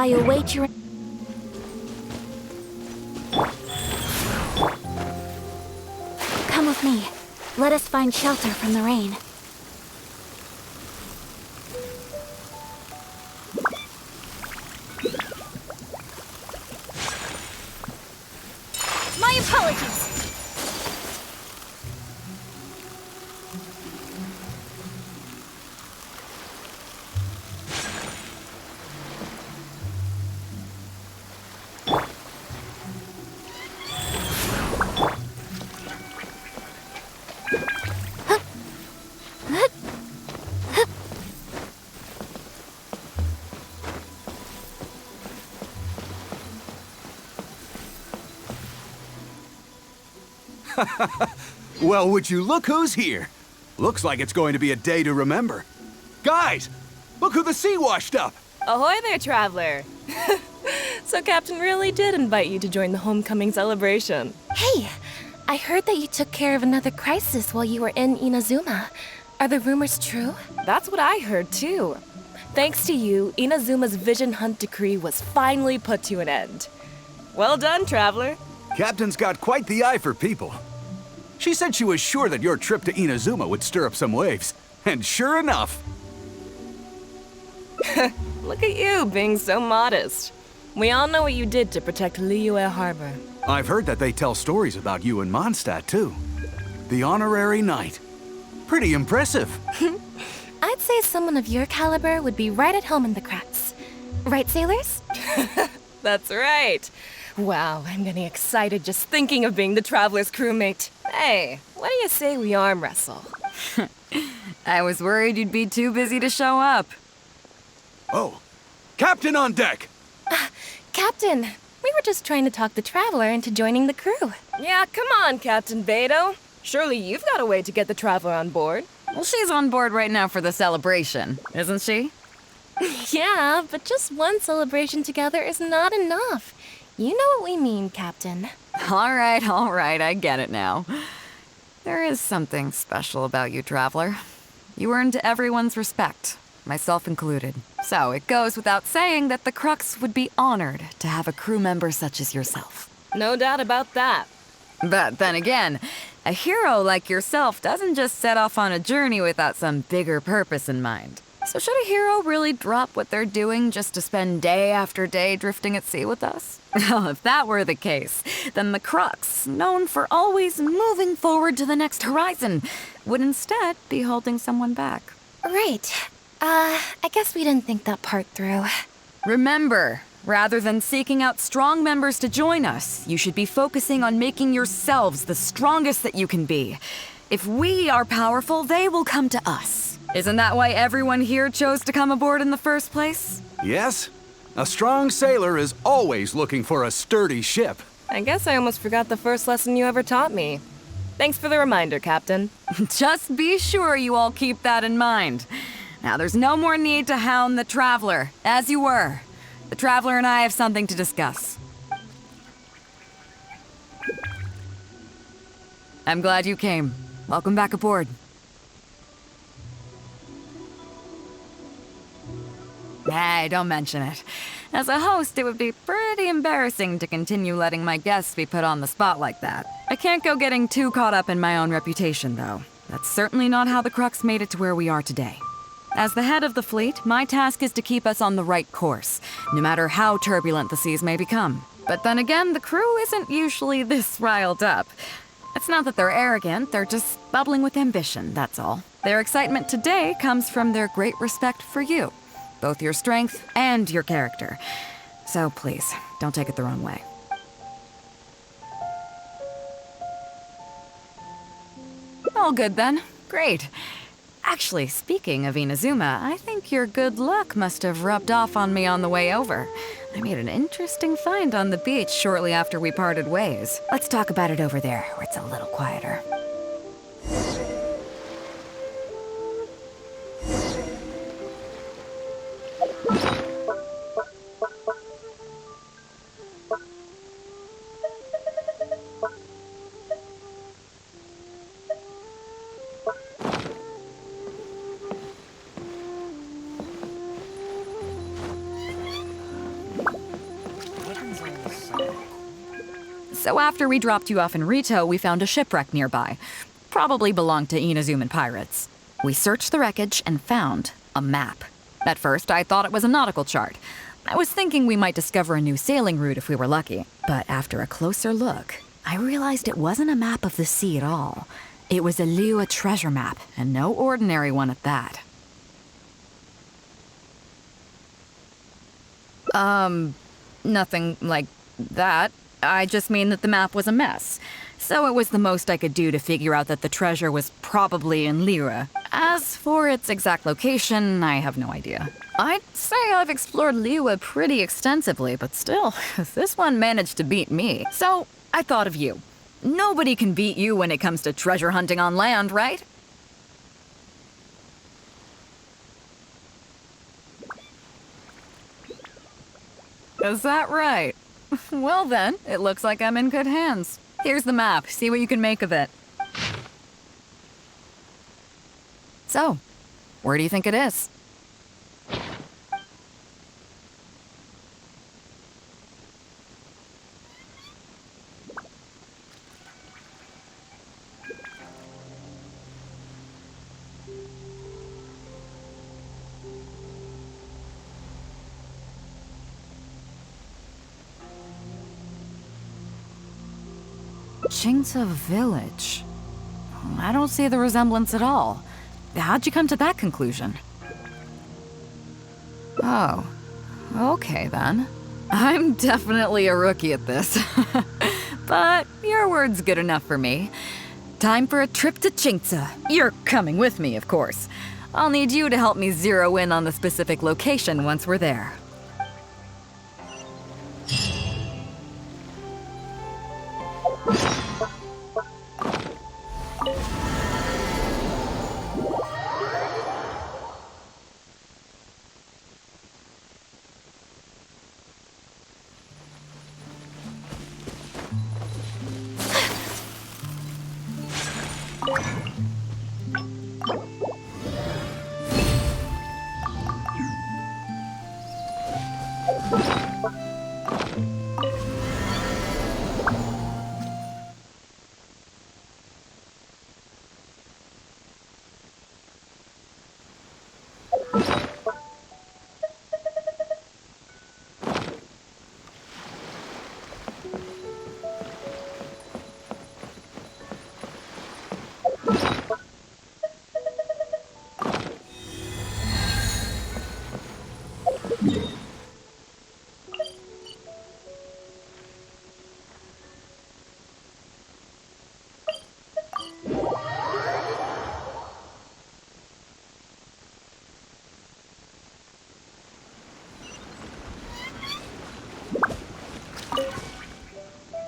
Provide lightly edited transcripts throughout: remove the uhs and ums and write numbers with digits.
I await your... Come with me. Let us find shelter from the rain. My apologies! Well, would you look who's here? Looks like it's going to be a day to remember. Guys, look who the sea washed up! Ahoy there, traveler! So Captain really did invite you to join the homecoming celebration. Hey, I heard that you took care of another crisis while you were in Inazuma. Are the rumors true? That's what I heard too. Thanks to you, Inazuma's Vision Hunt decree was finally put to an end. Well done, traveler. Captain's got quite the eye for people. She said she was sure that your trip to Inazuma would stir up some waves. And sure enough... Look at you, being so modest. We all know what you did to protect Liyue Harbor. I've heard that they tell stories about you in Mondstadt, too. The honorary knight. Pretty impressive. I'd say someone of your caliber would be right at home in the cracks. Right, sailors? That's right. Wow, I'm getting excited just thinking of being the Traveler's crewmate. Hey, what do you say we arm wrestle? I was worried you'd be too busy to show up. Oh, Captain on deck! Captain, we were just trying to talk the Traveler into joining the crew. Yeah, come on, Captain Beidou. Surely you've got a way to get the Traveler on board. Well, she's on board right now for the celebration, isn't she? Yeah, but just one celebration together is not enough. You know what we mean, Captain. All right, I get it now. There is something special about you, Traveler. You earned everyone's respect, myself included. So it goes without saying that the Crux would be honored to have a crew member such as yourself. No doubt about that. But then again, a hero like yourself doesn't just set off on a journey without some bigger purpose in mind. So should a hero really drop what they're doing just to spend day after day drifting at sea with us? Well, if that were the case, then the Crux, known for always moving forward to the next horizon, would instead be holding someone back. Right. I guess we didn't think that part through. Remember, rather than seeking out strong members to join us, you should be focusing on making yourselves the strongest that you can be. If we are powerful, they will come to us. Isn't that why everyone here chose to come aboard in the first place? Yes? A strong sailor is always looking for a sturdy ship. I guess I almost forgot the first lesson you ever taught me. Thanks for the reminder, Captain. Just be sure you all keep that in mind. Now, there's no more need to hound the Traveler, as you were. The Traveler and I have something to discuss. I'm glad you came. Welcome back aboard. Hey, don't mention it. As a host, it would be pretty embarrassing to continue letting my guests be put on the spot like that. I can't go getting too caught up in my own reputation, though. That's certainly not how the Crux made it to where we are today. As the head of the fleet, my task is to keep us on the right course, no matter how turbulent the seas may become. But then again, the crew isn't usually this riled up. It's not that they're arrogant, they're just bubbling with ambition, that's all. Their excitement today comes from their great respect for you. Both your strength and your character. So please, don't take it the wrong way. All good then. Great. Actually, speaking of Inazuma, I think your good luck must have rubbed off on me on the way over. I made an interesting find on the beach shortly after we parted ways. Let's talk about it over there, where it's a little quieter. So after we dropped you off in Rito, we found a shipwreck nearby. Probably belonged to Inazuman pirates. We searched the wreckage and found a map. At first, I thought it was a nautical chart. I was thinking we might discover a new sailing route if we were lucky. But after a closer look, I realized it wasn't a map of the sea at all. It was a Liyue treasure map, and no ordinary one at that. Nothing like that. I just mean that the map was a mess. So it was the most I could do to figure out that the treasure was probably in Liyue. As for its exact location, I have no idea. I'd say I've explored Liyue pretty extensively, but still, this one managed to beat me. So I thought of you. Nobody can beat you when it comes to treasure hunting on land, right? Is that right? Well then, it looks like I'm in good hands. Here's the map. See what you can make of it. So, where do you think it is? Qingce Village. I don't see the resemblance at all. How'd you come to that conclusion? Oh, okay then. I'm definitely a rookie at this. But your word's good enough for me. Time for a trip to Qingce. You're coming with me, of course. I'll need you to help me zero in on the specific location once we're there.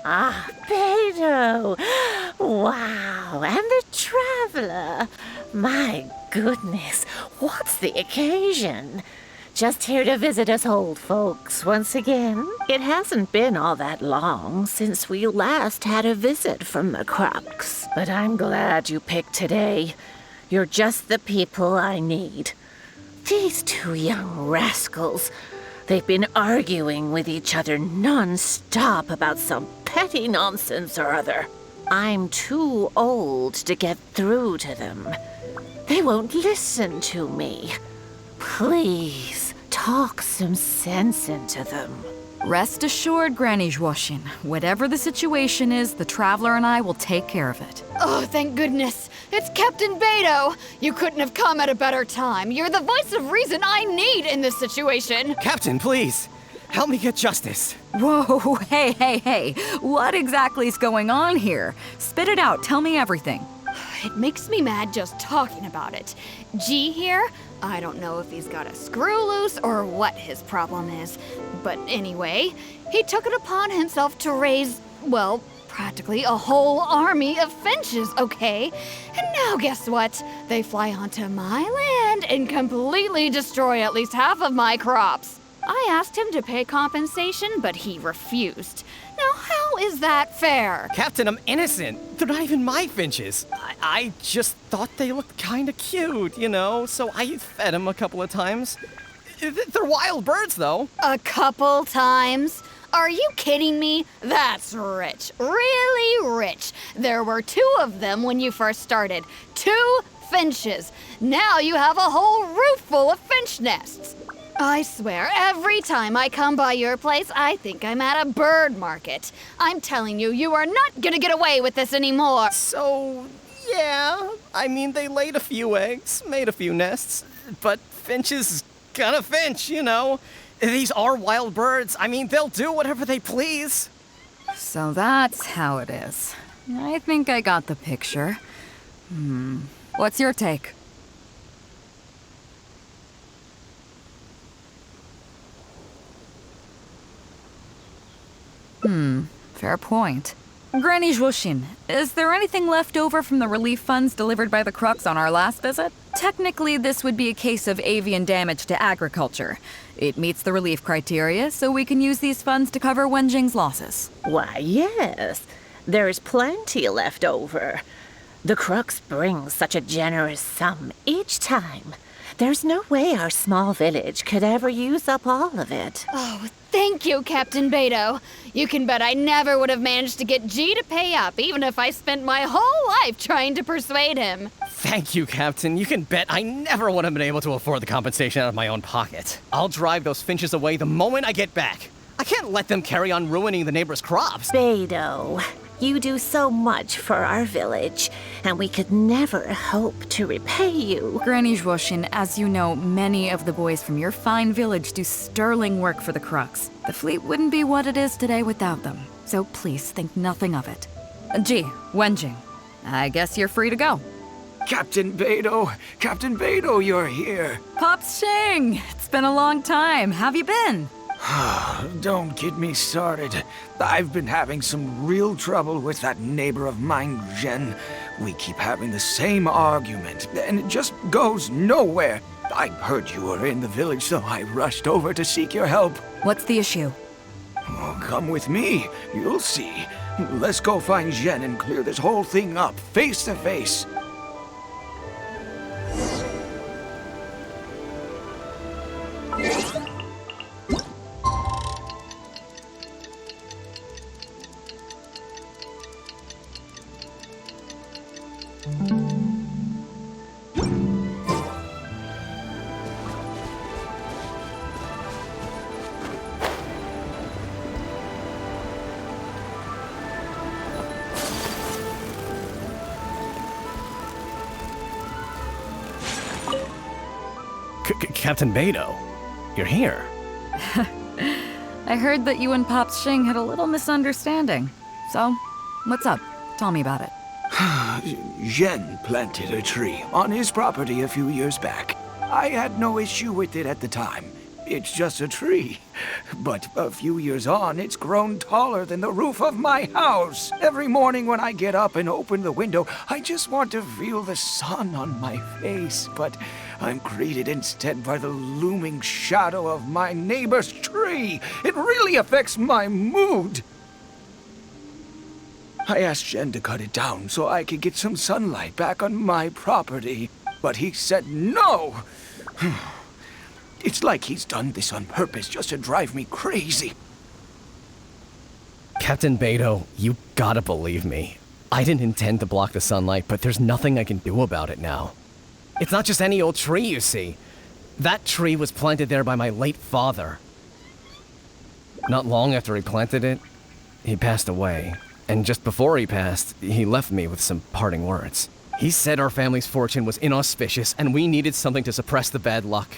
Ah, Beidou! Wow, and the traveler! My goodness, what's the occasion? Just here to visit us old folks once again? It hasn't been all that long since we last had a visit from the Crocs, but I'm glad you picked today. You're just the people I need. These two young rascals, they've been arguing with each other non-stop about some petty nonsense or other. I'm too old to get through to them. They won't listen to me. Please, talk some sense into them. Rest assured, Granny Zhuoxin, whatever the situation is, the Traveler and I will take care of it. Oh, thank goodness. It's Captain Beidou. You couldn't have come at a better time. You're the voice of reason I need in this situation. Captain, please. Help me get justice. Whoa, hey. What exactly is going on here? Spit it out, tell me everything. It makes me mad just talking about it. G here, I don't know if he's got a screw loose or what his problem is. But anyway, he took it upon himself to raise, well, practically a whole army of finches, okay? And now guess what? They fly onto my land and completely destroy at least half of my crops. I asked him to pay compensation, but he refused. Now, how is that fair? Captain, I'm innocent. They're not even my finches. I just thought they looked kind of cute, you know, so I fed them a couple of times. They're wild birds, though. A couple times? Are you kidding me? That's rich. Really rich. There were 2 of them when you first started. 2 finches. Now you have a whole roof full of finch nests. I swear, every time I come by your place, I think I'm at a bird market. I'm telling you, you are not gonna get away with this anymore. So, yeah, I mean, they laid a few eggs, made a few nests, but finches gonna finch, you know. These are wild birds. I mean, they'll do whatever they please. So that's how it is. I think I got the picture. What's your take? Fair point. Granny Zhuoxin, is there anything left over from the relief funds delivered by the Crux on our last visit? Technically, this would be a case of avian damage to agriculture. It meets the relief criteria, so we can use these funds to cover Wenjing's losses. Why, yes. There's plenty left over. The Crux brings such a generous sum each time. There's no way our small village could ever use up all of it. Oh, thank you, Captain Beidou. You can bet I never would have managed to get G to pay up, even if I spent my whole life trying to persuade him. Thank you, Captain. You can bet I never would have been able to afford the compensation out of my own pocket. I'll drive those finches away the moment I get back. I can't let them carry on ruining the neighbors' crops. Beidou, you do so much for our village, and we could never hope to repay you. Granny Zhuoxin, as you know, many of the boys from your fine village do sterling work for the Crux. The fleet wouldn't be what it is today without them, so please think nothing of it. Gee, Wenjing, I guess you're free to go. Captain Beidou, you're here. Pops Shing, it's been a long time. Have you been? Don't get me started. I've been having some real trouble with that neighbor of mine, Zhen. We keep having the same argument, and it just goes nowhere. I heard you were in the village, so I rushed over to seek your help. What's the issue? Oh, come with me. You'll see. Let's go find Zhen and clear this whole thing up, face to face. Captain Beidou, you're here. I heard that you and Pops Shing had a little misunderstanding. So, what's up? Tell me about it. Zhen planted a tree on his property a few years back. I had no issue with it at the time. It's just a tree. But a few years on, it's grown taller than the roof of my house. Every morning when I get up and open the window, I just want to feel the sun on my face. But I'm greeted instead by the looming shadow of my neighbor's tree. It really affects my mood. I asked Zhen to cut it down so I could get some sunlight back on my property. But he said no. It's like he's done this on purpose just to drive me crazy. Captain Beidou, you gotta believe me. I didn't intend to block the sunlight, but there's nothing I can do about it now. It's not just any old tree, you see. That tree was planted there by my late father. Not long after he planted it, he passed away. And just before he passed, he left me with some parting words. He said our family's fortune was inauspicious and we needed something to suppress the bad luck.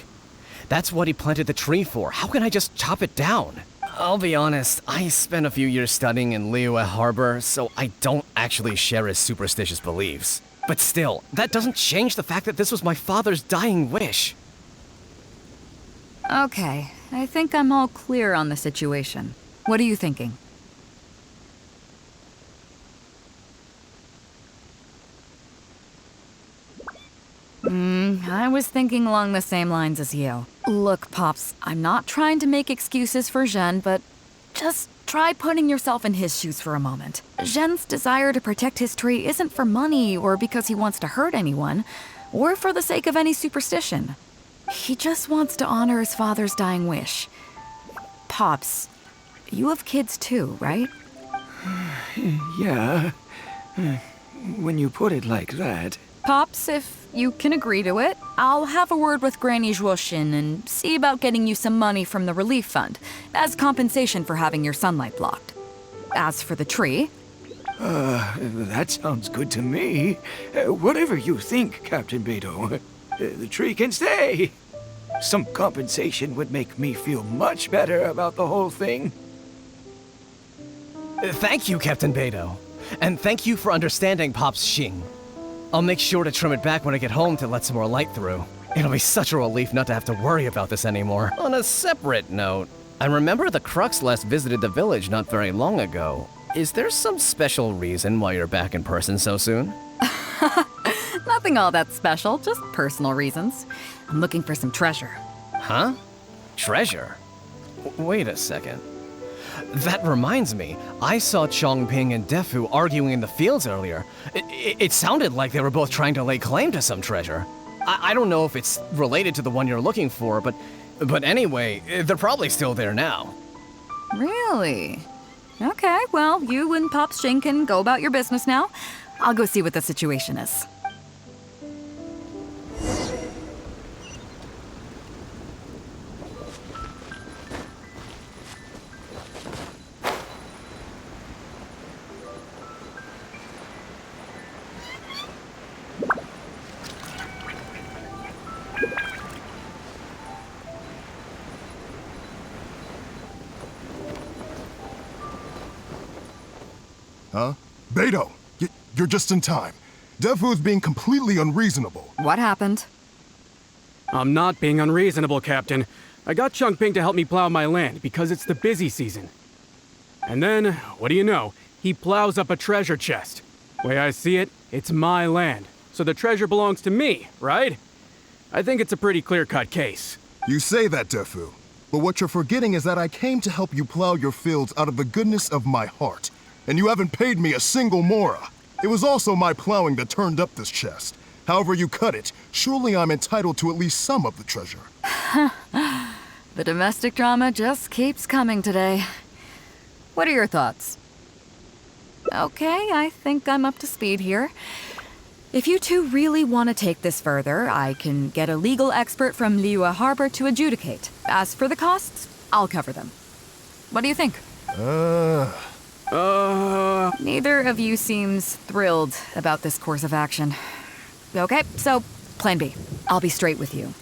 That's what he planted the tree for. How can I just chop it down? I'll be honest, I spent a few years studying in Liyue Harbor, so I don't actually share his superstitious beliefs. But still, that doesn't change the fact that this was my father's dying wish. Okay, I think I'm all clear on the situation. What are you thinking? I was thinking along the same lines as you. Look, Pops, I'm not trying to make excuses for Zhen, but just try putting yourself in his shoes for a moment. Zhen's desire to protect his tree isn't for money or because he wants to hurt anyone, or for the sake of any superstition. He just wants to honor his father's dying wish. Pops, You have kids too, right? Yeah. When you put it like that. Pops, if you can agree to it, I'll have a word with Granny Zhuoshin and see about getting you some money from the relief fund as compensation for having your sunlight blocked. As for the tree... That sounds good to me. Whatever you think, Captain Beidou. The tree can stay. Some compensation would make me feel much better about the whole thing. Thank you, Captain Beidou. And thank you for understanding Pop's Xing. I'll make sure to trim it back when I get home to let some more light through. It'll be such a relief not to have to worry about this anymore. On a separate note, I remember the Crux last visited the village not very long ago. Is there some special reason why you're back in person so soon? Nothing all that special, just personal reasons. I'm looking for some treasure. Huh? Treasure? Wait a second. That reminds me, I saw Chongping and Defu arguing in the fields earlier. It sounded like they were both trying to lay claim to some treasure. I don't know if it's related to the one you're looking for, but anyway, they're probably still there now. Really? Okay, well, you and Pop Xing can go about your business now. I'll go see what the situation is. Huh? Beidou! You're just in time. Defu's being completely unreasonable. What happened? I'm not being unreasonable, Captain. I got Chongping to help me plow my land because it's the busy season. And then, what do you know? He plows up a treasure chest. Way I see it, it's my land. So the treasure belongs to me, right? I think it's a pretty clear-cut case. You say that, Defu. But what you're forgetting is that I came to help you plow your fields out of the goodness of my heart. And you haven't paid me a single mora. It was also my plowing that turned up this chest. However you cut it, surely I'm entitled to at least some of the treasure. The domestic drama just keeps coming today. What are your thoughts? Okay, I think I'm up to speed here. If you two really want to take this further, I can get a legal expert from Liyue Harbor to adjudicate. As for the costs, I'll cover them. What do you think? Neither of you seems thrilled about this course of action. Okay, so, plan B. I'll be straight with you.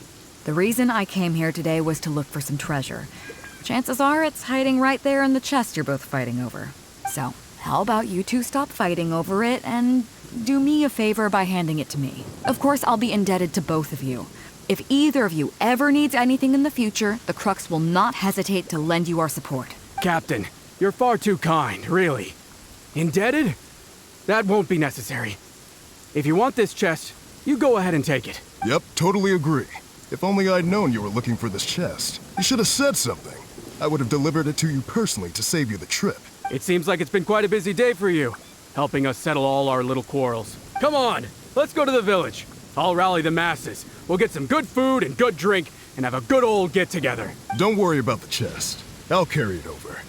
The reason I came here today was to look for some treasure. Chances are it's hiding right there in the chest you're both fighting over. So, how about you two stop fighting over it and do me a favor by handing it to me? Of course, I'll be indebted to both of you. If either of you ever needs anything in the future, the Crux will not hesitate to lend you our support. Captain, you're far too kind, really. Indebted? That won't be necessary. If you want this chest, you go ahead and take it. Yep, totally agree. If only I'd known you were looking for this chest. You should have said something. I would have delivered it to you personally to save you the trip. It seems like it's been quite a busy day for you, helping us settle all our little quarrels. Come on, let's go to the village. I'll rally the masses. We'll get some good food and good drink and have a good old get-together. Don't worry about the chest. I'll carry it over.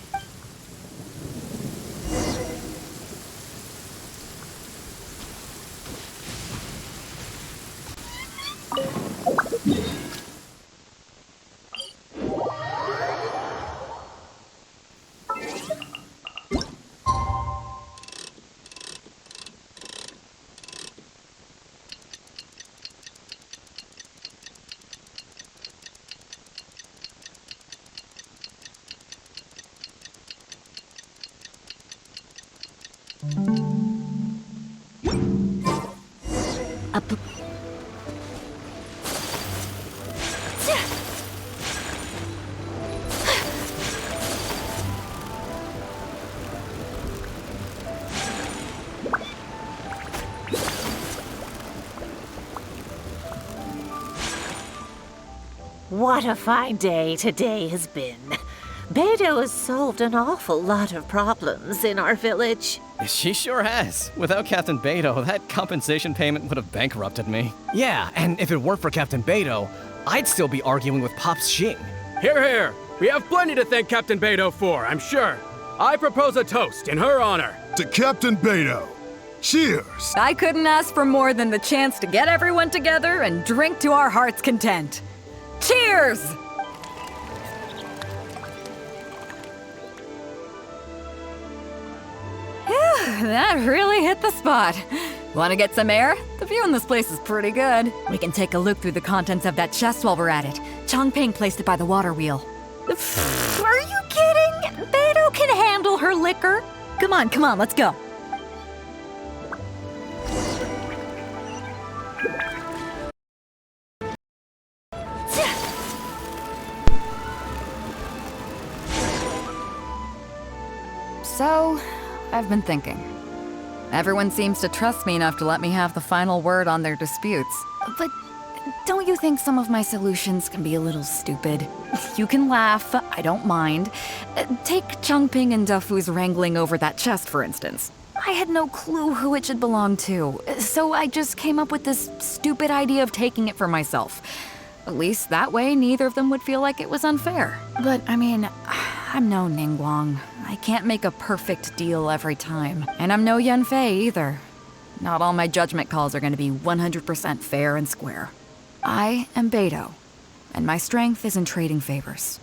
What a fine day today has been. Beidou has solved an awful lot of problems in our village. She sure has. Without Captain Beidou, that compensation payment would have bankrupted me. Yeah, and if it weren't for Captain Beidou, I'd still be arguing with Pop's Xing. Here, here! We have plenty to thank Captain Beidou for, I'm sure. I propose a toast in her honor. To Captain Beidou. Cheers! I couldn't ask for more than the chance to get everyone together and drink to our heart's content. Cheers! Phew, that really hit the spot. Want to get some air? The view in this place is pretty good. We can take a look through the contents of that chest while we're at it. Chongping placed it by the water wheel. Are you kidding? Beidou can handle her liquor. Come on, let's go. So, I've been thinking. Everyone seems to trust me enough to let me have the final word on their disputes. But don't you think some of my solutions can be a little stupid? You can laugh, I don't mind. Take Chongping and Dufu's wrangling over that chest, for instance. I had no clue who it should belong to, so I just came up with this stupid idea of taking it for myself. At least that way, neither of them would feel like it was unfair. But, I mean, I'm no Ningguang. I can't make a perfect deal every time. And I'm no Yanfei either. Not all my judgment calls are going to be 100% fair and square. I am Beidou, and my strength is in trading favors.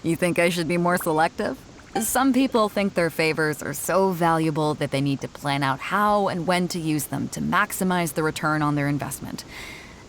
You think I should be more selective? Some people think their favors are so valuable that they need to plan out how and when to use them to maximize the return on their investment.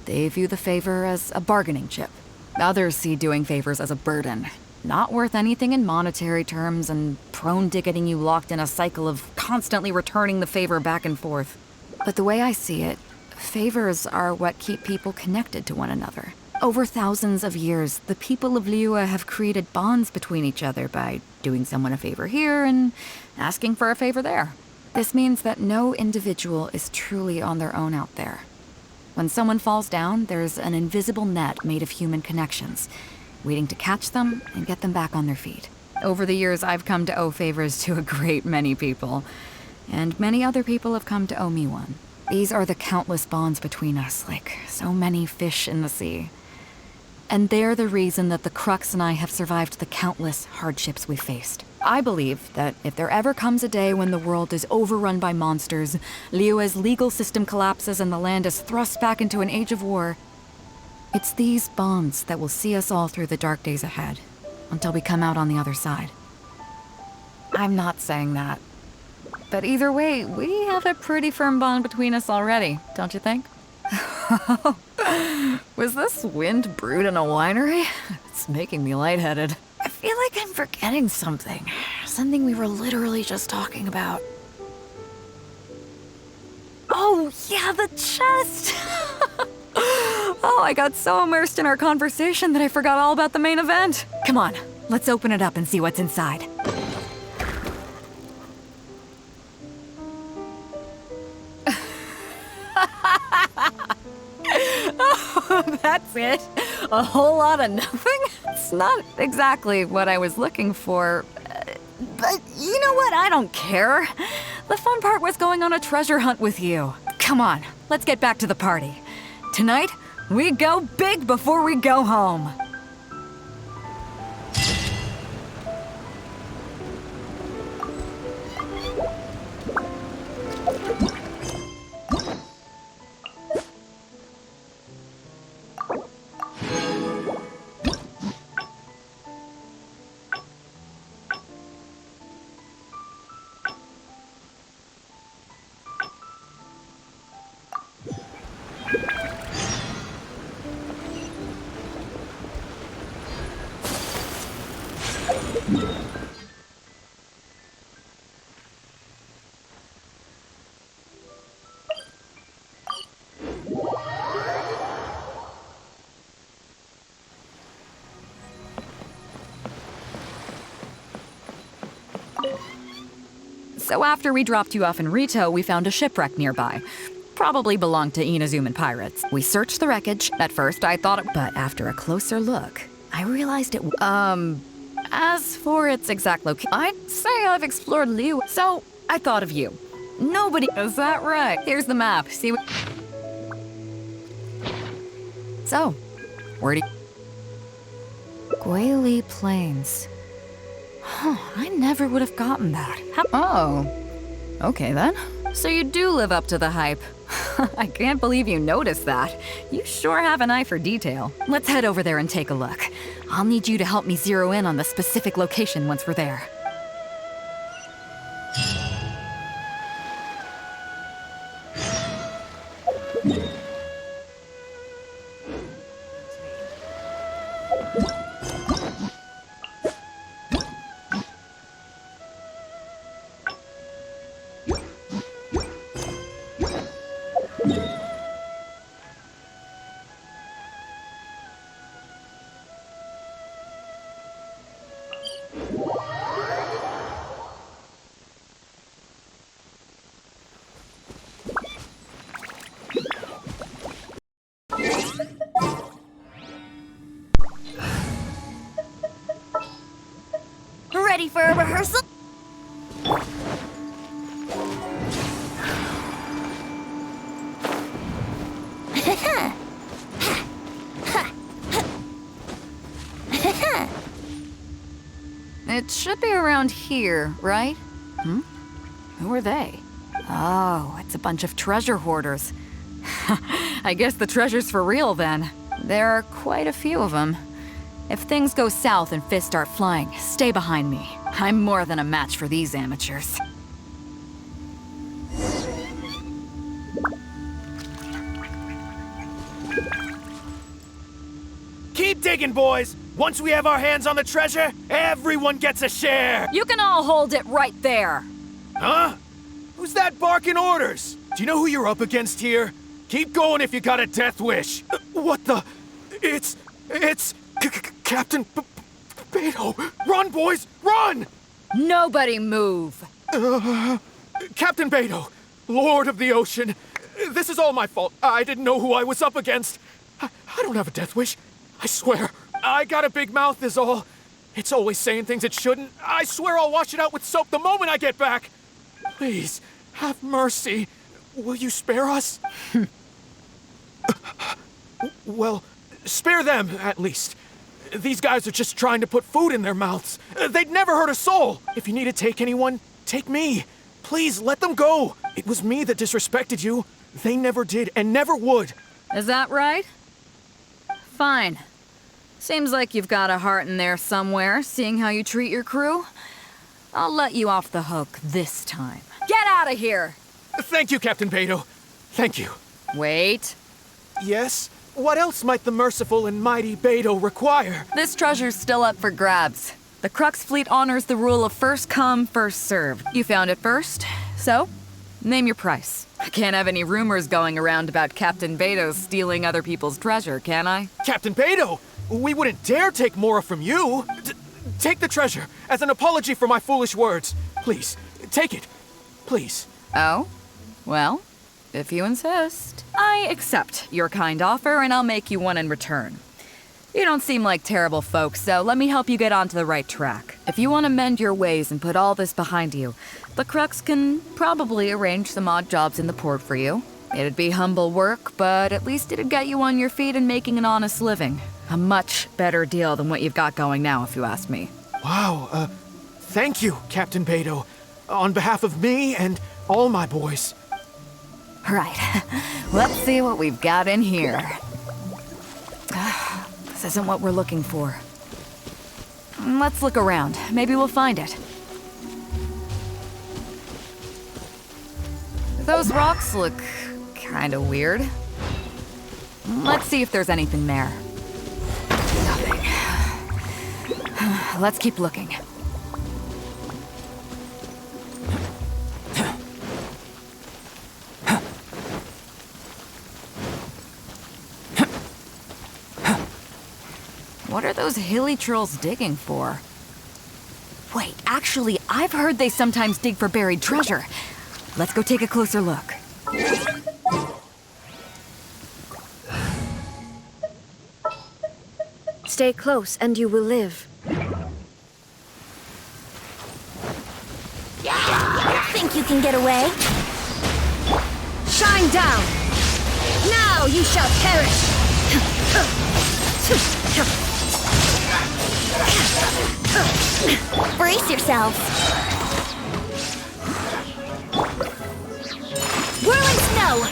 They view the favor as a bargaining chip. Others see doing favors as a burden, not worth anything in monetary terms and prone to getting you locked in a cycle of constantly returning the favor back and forth. But the way I see it, favors are what keep people connected to one another. Over thousands of years, the people of Liyue have created bonds between each other by doing someone a favor here and asking for a favor there. This means that no individual is truly on their own out there. When someone falls down, there's an invisible net made of human connections, waiting to catch them and get them back on their feet. Over the years, I've come to owe favors to a great many people, and many other people have come to owe me one. These are the countless bonds between us, like so many fish in the sea. And they're the reason that the Crux and I have survived the countless hardships we faced. I believe that if there ever comes a day when the world is overrun by monsters, Liyue's legal system collapses and the land is thrust back into an age of war, it's these bonds that will see us all through the dark days ahead, until we come out on the other side. I'm not saying that. But either way, we have a pretty firm bond between us already, don't you think? Was this wind brewed in a winery? It's making me lightheaded. I feel like I'm forgetting something. Something we were literally just talking about. Oh, yeah, the chest! Oh, I got so immersed in our conversation that I forgot all about the main event. Come on, let's open it up and see what's inside. Oh, that's it? A whole lot of nothing? It's not exactly what I was looking for. But you know what? I don't care. The fun part was going on a treasure hunt with you. Come on, let's get back to the party. Tonight, we go big before we go home. So after we dropped you off in Rito, we found a shipwreck nearby. Probably belonged to Inazuman pirates. We searched the wreckage. At first, I thought but after a closer look, I realized it as for its exact location, I'd say I've explored Liyue, so I thought of you. Nobody... Is that right? Here's the map. See what... So, Where do you... Guili Plains. Huh, I never would have gotten that. Oh, okay then. So you do live up to the hype. I can't believe you noticed that. You sure have an eye for detail. Let's head over there and take a look. I'll need you to help me zero in on the specific location once we're there. Ready for a rehearsal? It should be around here, right? Who are they? Oh, it's a bunch of treasure hoarders. I guess the treasure's for real then. There are quite a few of them. If things go south and fists start flying, stay behind me. I'm more than a match for these amateurs. Keep digging, boys! Once we have our hands on the treasure, everyone gets a share! You can all hold it right there. Huh? Who's that barking orders? Do you know who you're up against here? Keep going if you got a death wish. What the? It's Captain Beidou. Run, boys, run! Nobody move. Captain Beidou, Lord of the Ocean. This is all my fault. I didn't know who I was up against. I don't have a death wish. I swear. I got a big mouth is all. It's always saying things it shouldn't. I swear I'll wash it out with soap the moment I get back. Please, have mercy. Will you spare us? Well, spare them, at least. These guys are just trying to put food in their mouths. They'd never hurt a soul. If you need to take anyone, take me. Please, let them go. It was me that disrespected you. They never did and never would. Is that right? Fine. Seems like you've got a heart in there somewhere, seeing how you treat your crew. I'll let you off the hook this time. Get out of here! Thank you, Captain Beidou. Thank you. Wait. Yes? What else might the merciful and mighty Beidou require? This treasure's still up for grabs. The Crux fleet honors the rule of first come, first served. You found it first, so name your price. I can't have any rumors going around about Captain Beidou stealing other people's treasure, can I? Captain Beidou! We wouldn't dare take more from you! Take the treasure, as an apology for my foolish words. Please, take it. Please. Oh? Well, if you insist. I accept your kind offer, and I'll make you one in return. You don't seem like terrible folks, so let me help you get onto the right track. If you want to mend your ways and put all this behind you, the Crux can probably arrange some odd jobs in the port for you. It'd be humble work, but at least it'd get you on your feet and making an honest living. A much better deal than what you've got going now, if you ask me. Wow, thank you, Captain Beidou. On behalf of me and all my boys. Right. Let's see what we've got in here. This isn't what we're looking for. Let's look around. Maybe we'll find it. Those rocks look kind of weird. Let's see if there's anything there. Nothing. Let's keep looking. What are those hilly trolls digging for? Wait, actually, I've heard they sometimes dig for buried treasure. Let's go take a closer look. Stay close and you will live. Think you can get away? Shine down! Now you shall perish! Brace yourself. Whirling snow.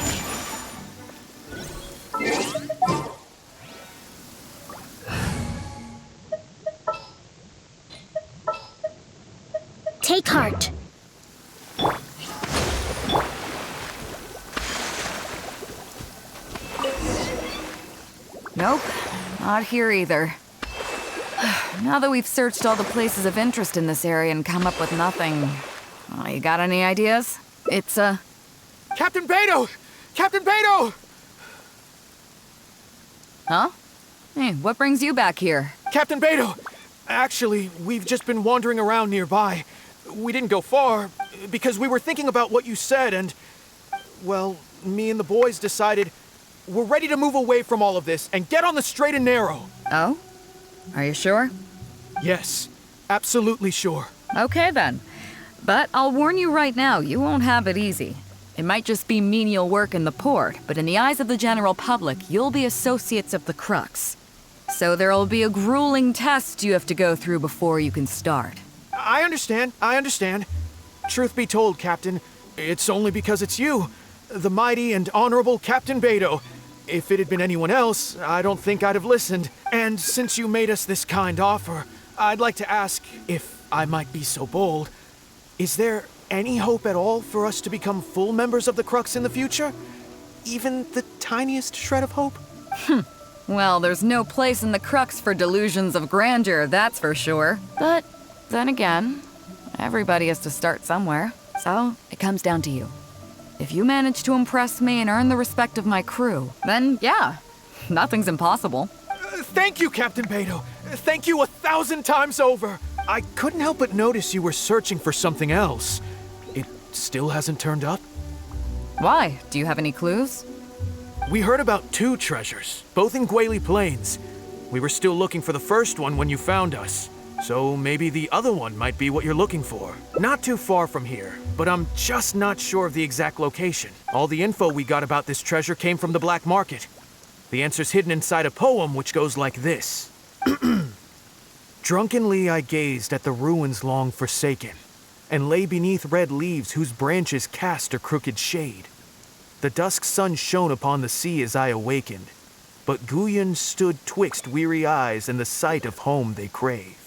Take heart. Nope, not here either. Now that we've searched all the places of interest in this area and come up with nothing, you got any ideas? It's, Captain Beidou! Captain Beidou! Huh? Hey, what brings you back here? Captain Beidou! Actually, we've just been wandering around nearby. We didn't go far, because we were thinking about what you said, and... well, me and the boys decided we're ready to move away from all of this and get on the straight and narrow. Oh? Are you sure? Yes, absolutely sure. Okay then. But I'll warn you right now, you won't have it easy. It might just be menial work in the port, but in the eyes of the general public, you'll be associates of the Crux. So there'll be a grueling test you have to go through before you can start. I understand. Truth be told, Captain, it's only because it's you, the mighty and honorable Captain Beidou. If it had been anyone else, I don't think I'd have listened. And since you made us this kind offer, I'd like to ask, if I might be so bold, is there any hope at all for us to become full members of the Crux in the future? Even the tiniest shred of hope? Well, there's no place in the Crux for delusions of grandeur, that's for sure. But then again, everybody has to start somewhere. So it comes down to you. If you manage to impress me and earn the respect of my crew, then yeah, nothing's impossible. Thank you, Captain Beidou. Thank you 1,000 times over. I couldn't help but notice you were searching for something else. It still hasn't turned up? Why? Do you have any clues? We heard about 2 treasures, both in Guili Plains. We were still looking for the first one when you found us. So maybe the other one might be what you're looking for. Not too far from here, but I'm just not sure of the exact location. All the info we got about this treasure came from the black market. The answer's hidden inside a poem which goes like this. Drunkenly I gazed at the ruins long forsaken, and lay beneath red leaves whose branches cast a crooked shade. The dusk sun shone upon the sea as I awakened, but Guyon stood twixt weary eyes and the sight of home they crave.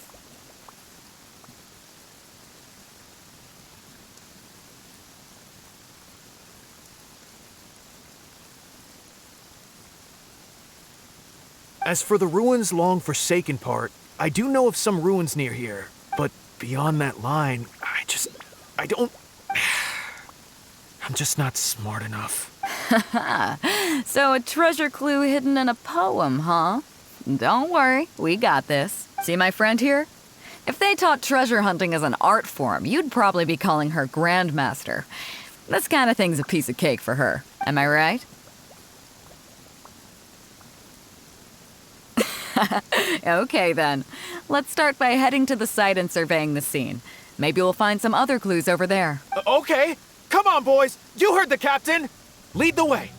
As for the ruins long forsaken part, I do know of some ruins near here, but beyond that line, I'm just not smart enough. So a treasure clue hidden in a poem, huh? Don't worry, we got this. See my friend here? If they taught treasure hunting as an art form, you'd probably be calling her Grandmaster. This kind of thing's a piece of cake for her. Am I right? Okay then. Let's start by heading to the site and surveying the scene. Maybe we'll find some other clues over there. Okay, come on boys, you heard the captain. Lead the way.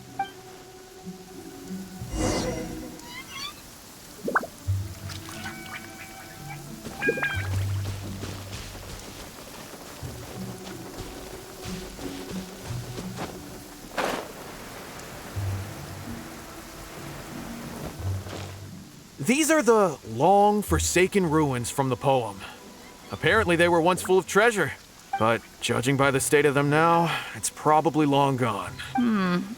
These are the long forsaken ruins from the poem. Apparently they were once full of treasure, but judging by the state of them now, it's probably long gone.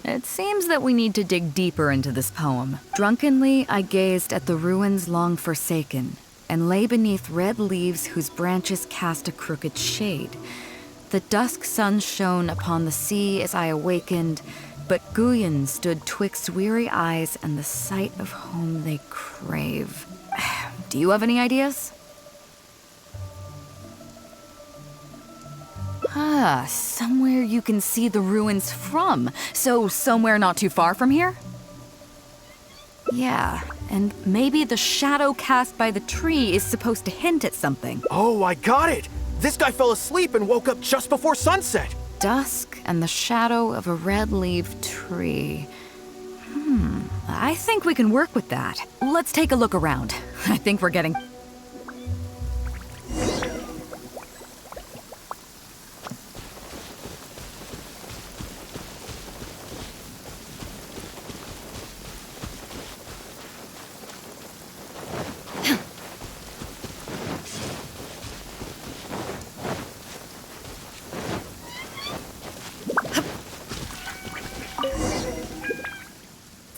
It seems that we need to dig deeper into this poem. Drunkenly, I gazed at the ruins long forsaken, and lay beneath red leaves whose branches cast a crooked shade. The dusk sun shone upon the sea as I awakened, but Guyon stood twixt weary eyes and the sight of home they crave. Do you have any ideas? Somewhere you can see the ruins from. So somewhere not too far from here? Yeah, and maybe the shadow cast by the tree is supposed to hint at something. Oh, I got it! This guy fell asleep and woke up just before sunset. Dusk and the shadow of a red-leaved tree. I think we can work with that. Let's take a look around. I think we're getting...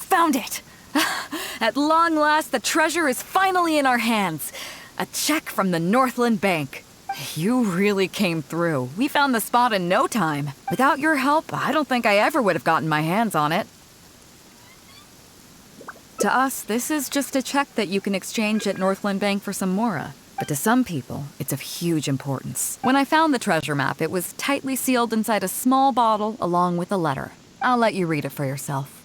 Found it! At long last, the treasure is finally in our hands. A check from the Northland Bank. You really came through. We found the spot in no time. Without your help, I don't think I ever would have gotten my hands on it. To us, this is just a check that you can exchange at Northland Bank for some Mora. But to some people, it's of huge importance. When I found the treasure map, it was tightly sealed inside a small bottle along with a letter. I'll let you read it for yourself.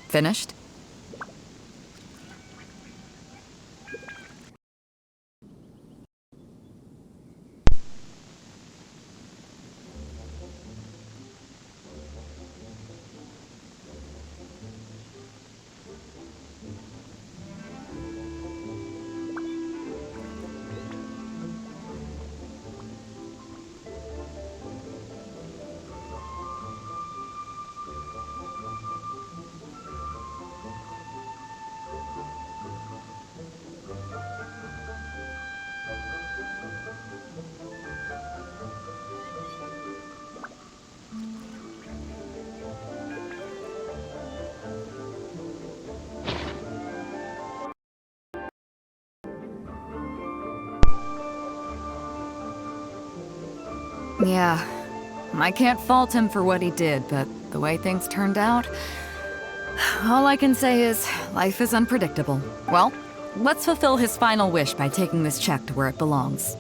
Finished? Yeah, I can't fault him for what he did, but the way things turned out, all I can say is life is unpredictable. Well, let's fulfill his final wish by taking this check to where it belongs.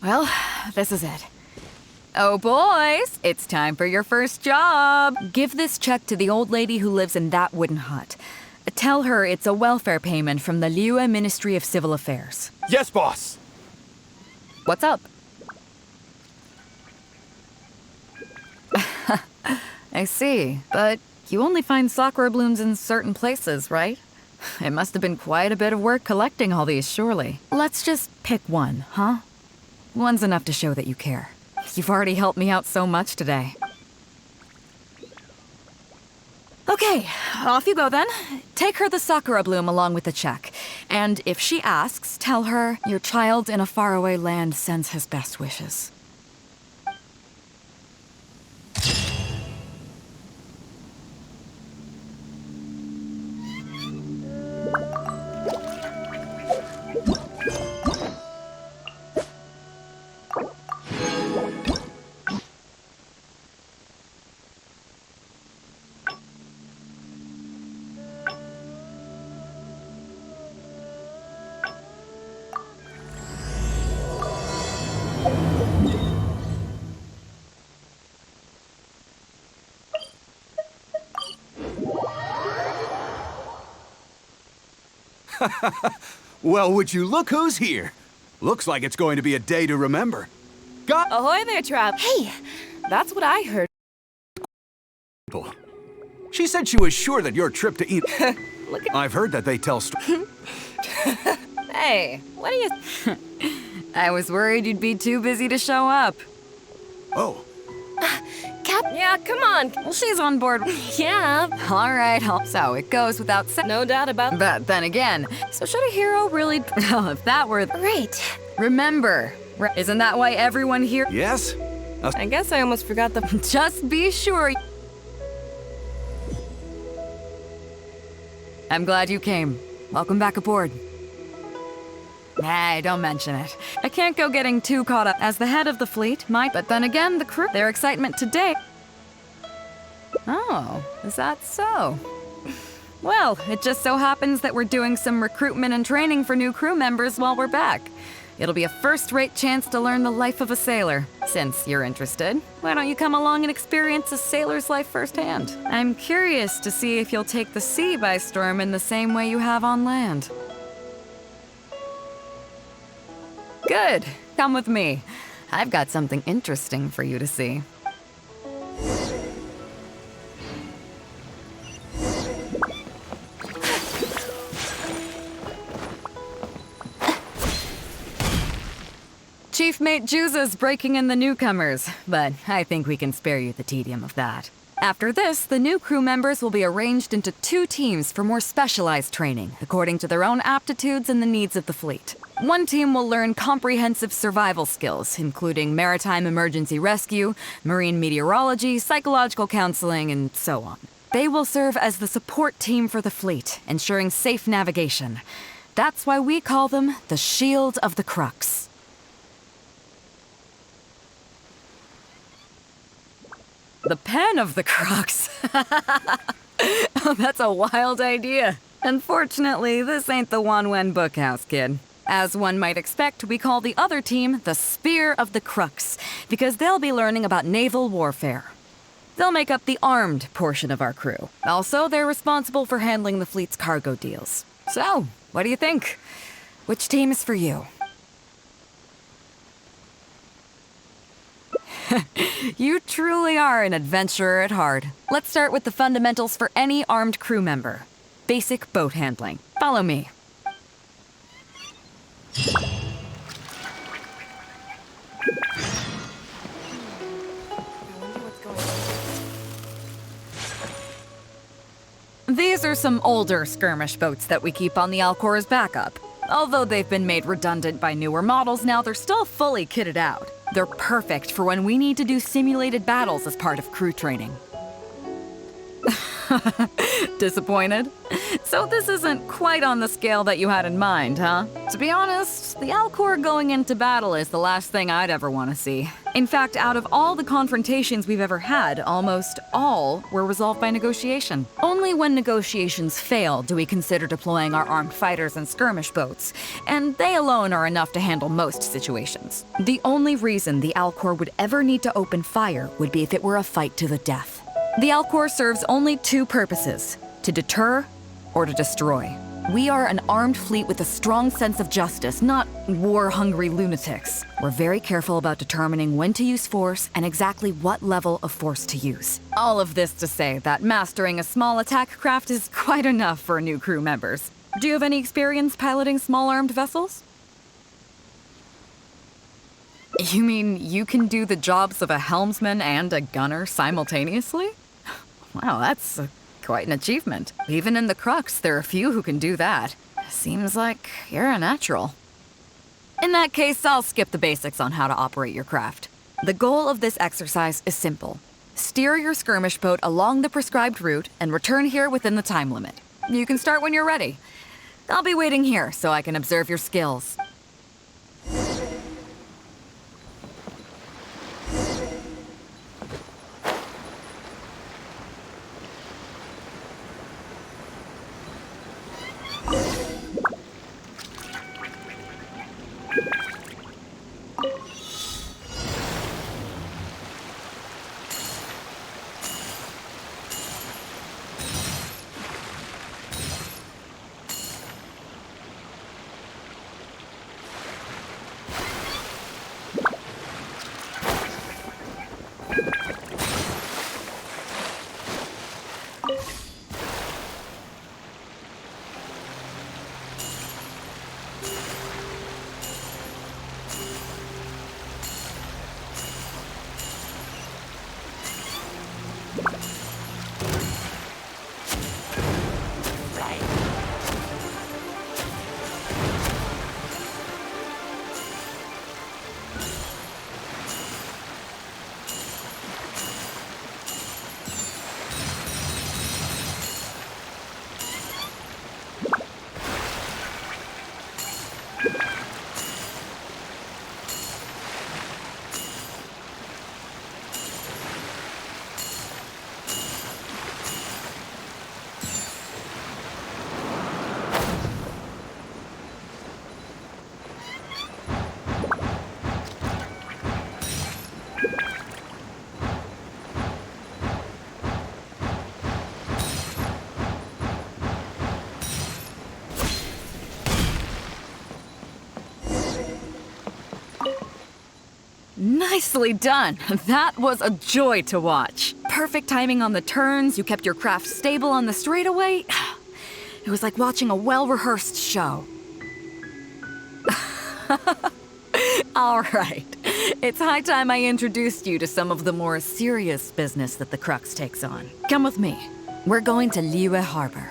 Well, this is it. Oh, boys, it's time for your first job. Give this check to the old lady who lives in that wooden hut. Tell her it's a welfare payment from the Liyue Ministry of Civil Affairs. Yes, boss. What's up? I see, but you only find sakura blooms in certain places, right? It must have been quite a bit of work collecting all these, surely. Let's just pick one, huh? One's enough to show that you care. You've already helped me out so much today. Okay, off you go then. Take her the sakura bloom along with the check. And if she asks, tell her your child in a faraway land sends his best wishes. Well, would you look who's here? Looks like it's going to be a day to remember. Ahoy there, Trav. Hey, that's what I heard. She said she was sure that your trip to I've heard that they tell Hey, what are you... I was worried you'd be too busy to show up. Oh. Yeah, come on. Well, she's on board. Yeah. All right, so it goes without saying. No doubt about But then again, so should a hero really? Well, if that were. Right. Remember, isn't that why everyone here? Yes? I guess I almost forgot the. Just be sure. I'm glad you came. Welcome back aboard. Hey, don't mention it. I can't go getting too caught up as the head of the fleet, but then again, the crew, their excitement today. Oh, is that so? Well, it just so happens that we're doing some recruitment and training for new crew members while we're back. It'll be a first-rate chance to learn the life of a sailor. Since you're interested, why don't you come along and experience a sailor's life firsthand? I'm curious to see if you'll take the sea by storm in the same way you have on land. Good. Come with me. I've got something interesting for you to see. Chief Mate Juza's breaking in the newcomers, but I think we can spare you the tedium of that. After this, the new crew members will be arranged into 2 teams for more specialized training, according to their own aptitudes and the needs of the fleet. One team will learn comprehensive survival skills, including maritime emergency rescue, marine meteorology, psychological counseling, and so on. They will serve as the support team for the fleet, ensuring safe navigation. That's why we call them the Shield of the Crux. The pen of the Crux. Oh, that's a wild idea. Unfortunately, this ain't the Wanwen Bookhouse, kid. As one might expect, we call the other team the Spear of the Crux, because they'll be learning about naval warfare. They'll make up the armed portion of our crew. Also, they're responsible for handling the fleet's cargo deals. So, what do you think? Which team is for you? You truly are an adventurer at heart. Let's start with the fundamentals for any armed crew member. Basic boat handling. Follow me. These are some older skirmish boats that we keep on the Alcor as backup. Although they've been made redundant by newer models now, they're still fully kitted out. They're perfect for when we need to do simulated battles as part of crew training. Disappointed? So this isn't quite on the scale that you had in mind, huh? To be honest, the Alcor going into battle is the last thing I'd ever want to see. In fact, out of all the confrontations we've ever had, almost all were resolved by negotiation. Only when negotiations fail do we consider deploying our armed fighters and skirmish boats, and they alone are enough to handle most situations. The only reason the Alcor would ever need to open fire would be if it were a fight to the death. The Alcor serves only 2 purposes: to deter or to destroy. We are an armed fleet with a strong sense of justice, not war-hungry lunatics. We're very careful about determining when to use force and exactly what level of force to use. All of this to say that mastering a small attack craft is quite enough for new crew members. Do you have any experience piloting small armed vessels? You mean you can do the jobs of a helmsman and a gunner simultaneously? Wow, that's quite an achievement. Even in the Crux, there are few who can do that. Seems like you're a natural. In that case, I'll skip the basics on how to operate your craft. The goal of this exercise is simple. Steer your skirmish boat along the prescribed route and return here within the time limit. You can start when you're ready. I'll be waiting here so I can observe your skills. Nicely done. That was a joy to watch. Perfect timing on the turns, you kept your craft stable on the straightaway. It was like watching a well-rehearsed show. All right. It's high time I introduced you to some of the more serious business that the Crux takes on. Come with me. We're going to Liyue Harbor.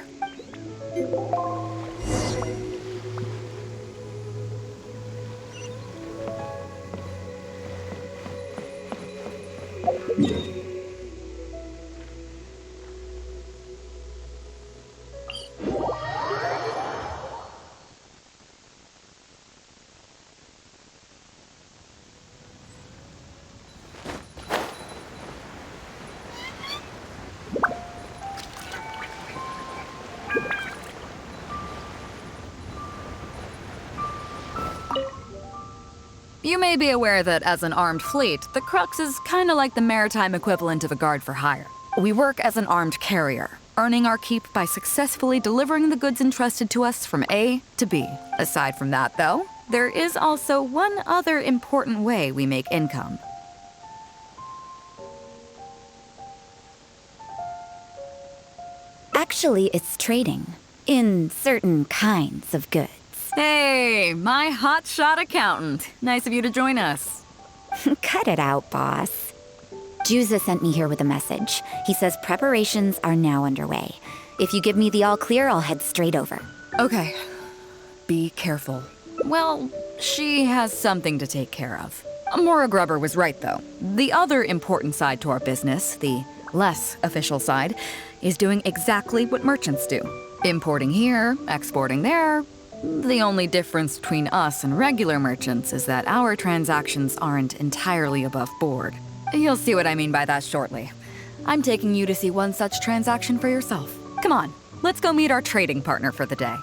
You may be aware that as an armed fleet, the Crux is kinda like the maritime equivalent of a guard for hire. We work as an armed carrier, earning our keep by successfully delivering the goods entrusted to us from A to B. Aside from that, though, there is also one other important way we make income. Actually, it's trading in certain kinds of goods. Hey, my hotshot accountant. Nice of you to join us. Cut it out, boss. Juza sent me here with a message. He says preparations are now underway. If you give me the all clear, I'll head straight over. Okay. Be careful. Well, she has something to take care of. Mora Grubber was right, though. The other important side to our business, the less official side, is doing exactly what merchants do. Importing here, exporting there. The only difference between us and regular merchants is that our transactions aren't entirely above board. You'll see what I mean by that shortly. I'm taking you to see one such transaction for yourself. Come on, let's go meet our trading partner for the day.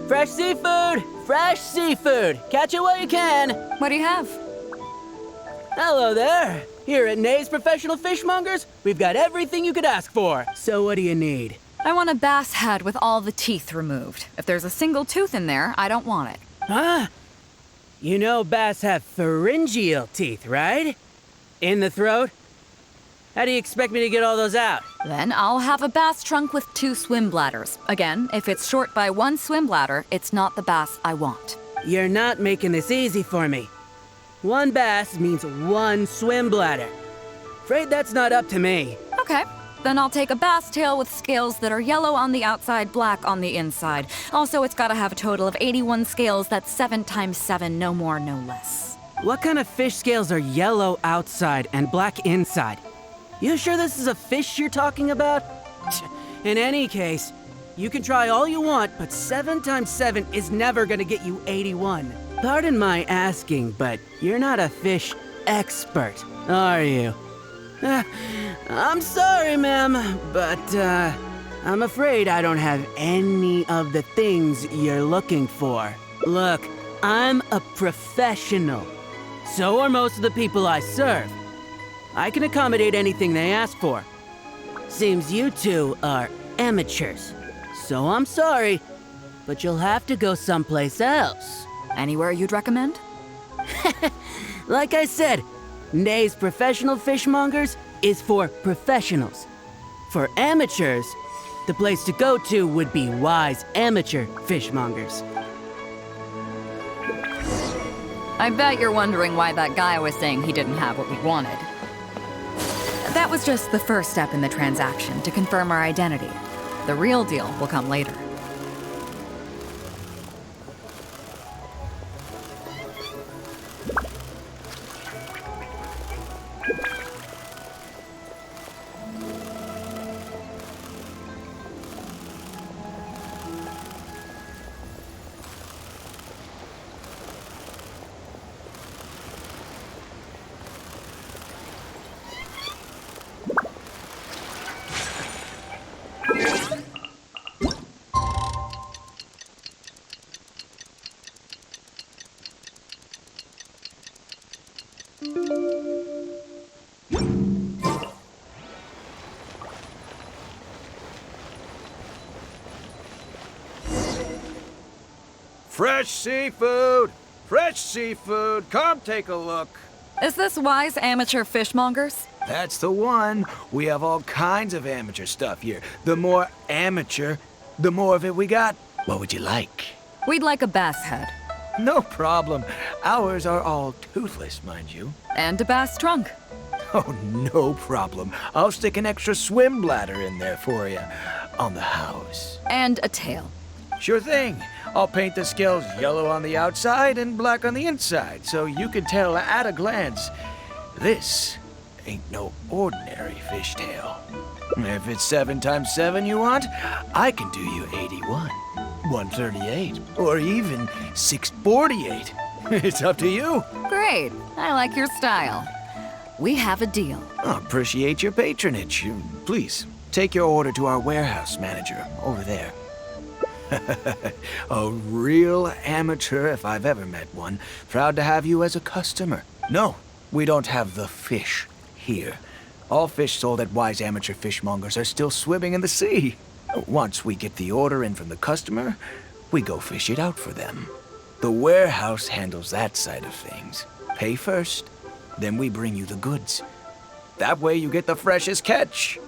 Fresh seafood! Fresh seafood! Catch it while you can! What do you have? Hello there! Here at Nay's Professional Fishmongers, we've got everything you could ask for. So what do you need? I want a bass head with all the teeth removed. If there's a single tooth in there, I don't want it. Huh? You know bass have pharyngeal teeth, right? In the throat? How do you expect me to get all those out? Then I'll have a bass trunk with 2 swim bladders. Again, if it's short by 1 swim bladder, it's not the bass I want. You're not making this easy for me. 1 bass means 1 swim bladder. Afraid that's not up to me. Okay, then I'll take a bass tail with scales that are yellow on the outside, black on the inside. Also, it's gotta have a total of 81 scales, that's 7 times 7, no more, no less. What kind of fish scales are yellow outside and black inside? You sure this is a fish you're talking about? In any case, you can try all you want, but 7 times 7 is never gonna get you 81. Pardon my asking, but you're not a fish expert, are you? I'm sorry, ma'am, but I'm afraid I don't have any of the things you're looking for. Look, I'm a professional. So are most of the people I serve. I can accommodate anything they ask for. Seems you two are amateurs. So I'm sorry, but you'll have to go someplace else. Anywhere you'd recommend? Like I said, Nay's Professional Fishmongers is for professionals. For amateurs, the place to go to would be Wise Amateur Fishmongers. I bet you're wondering why that guy was saying he didn't have what we wanted. That was just the first step in the transaction to confirm our identity. The real deal will come later. Fresh seafood! Fresh seafood! Come take a look. Is this Wise Amateur Fishmongers? That's the one. We have all kinds of amateur stuff here. The more amateur, the more of it we got. What would you like? We'd like a bass head. No problem. Ours are all toothless, mind you. And a bass trunk. Oh, no problem. I'll stick an extra swim bladder in there for you. On the house. And a tail. Sure thing. I'll paint the scales yellow on the outside and black on the inside, so you can tell at a glance, this ain't no ordinary fishtail. If it's 7 times 7 you want, I can do you 81, 138, or even 648. It's up to you. Great. I like your style. We have a deal. I appreciate your patronage. Please, take your order to our warehouse manager over there. A real amateur if I've ever met one. Proud to have you as a customer. No, we don't have the fish here. All fish sold at Wise Amateur Fishmongers are still swimming in the sea. Once we get the order in from the customer, we go fish it out for them. The warehouse handles that side of things. Pay first, then we bring you the goods. That way you get the freshest catch.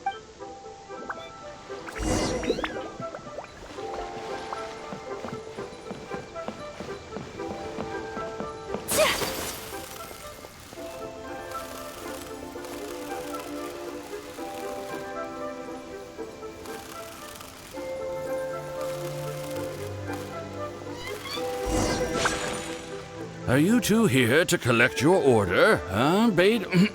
Are you two here to collect your order, huh, Beidou?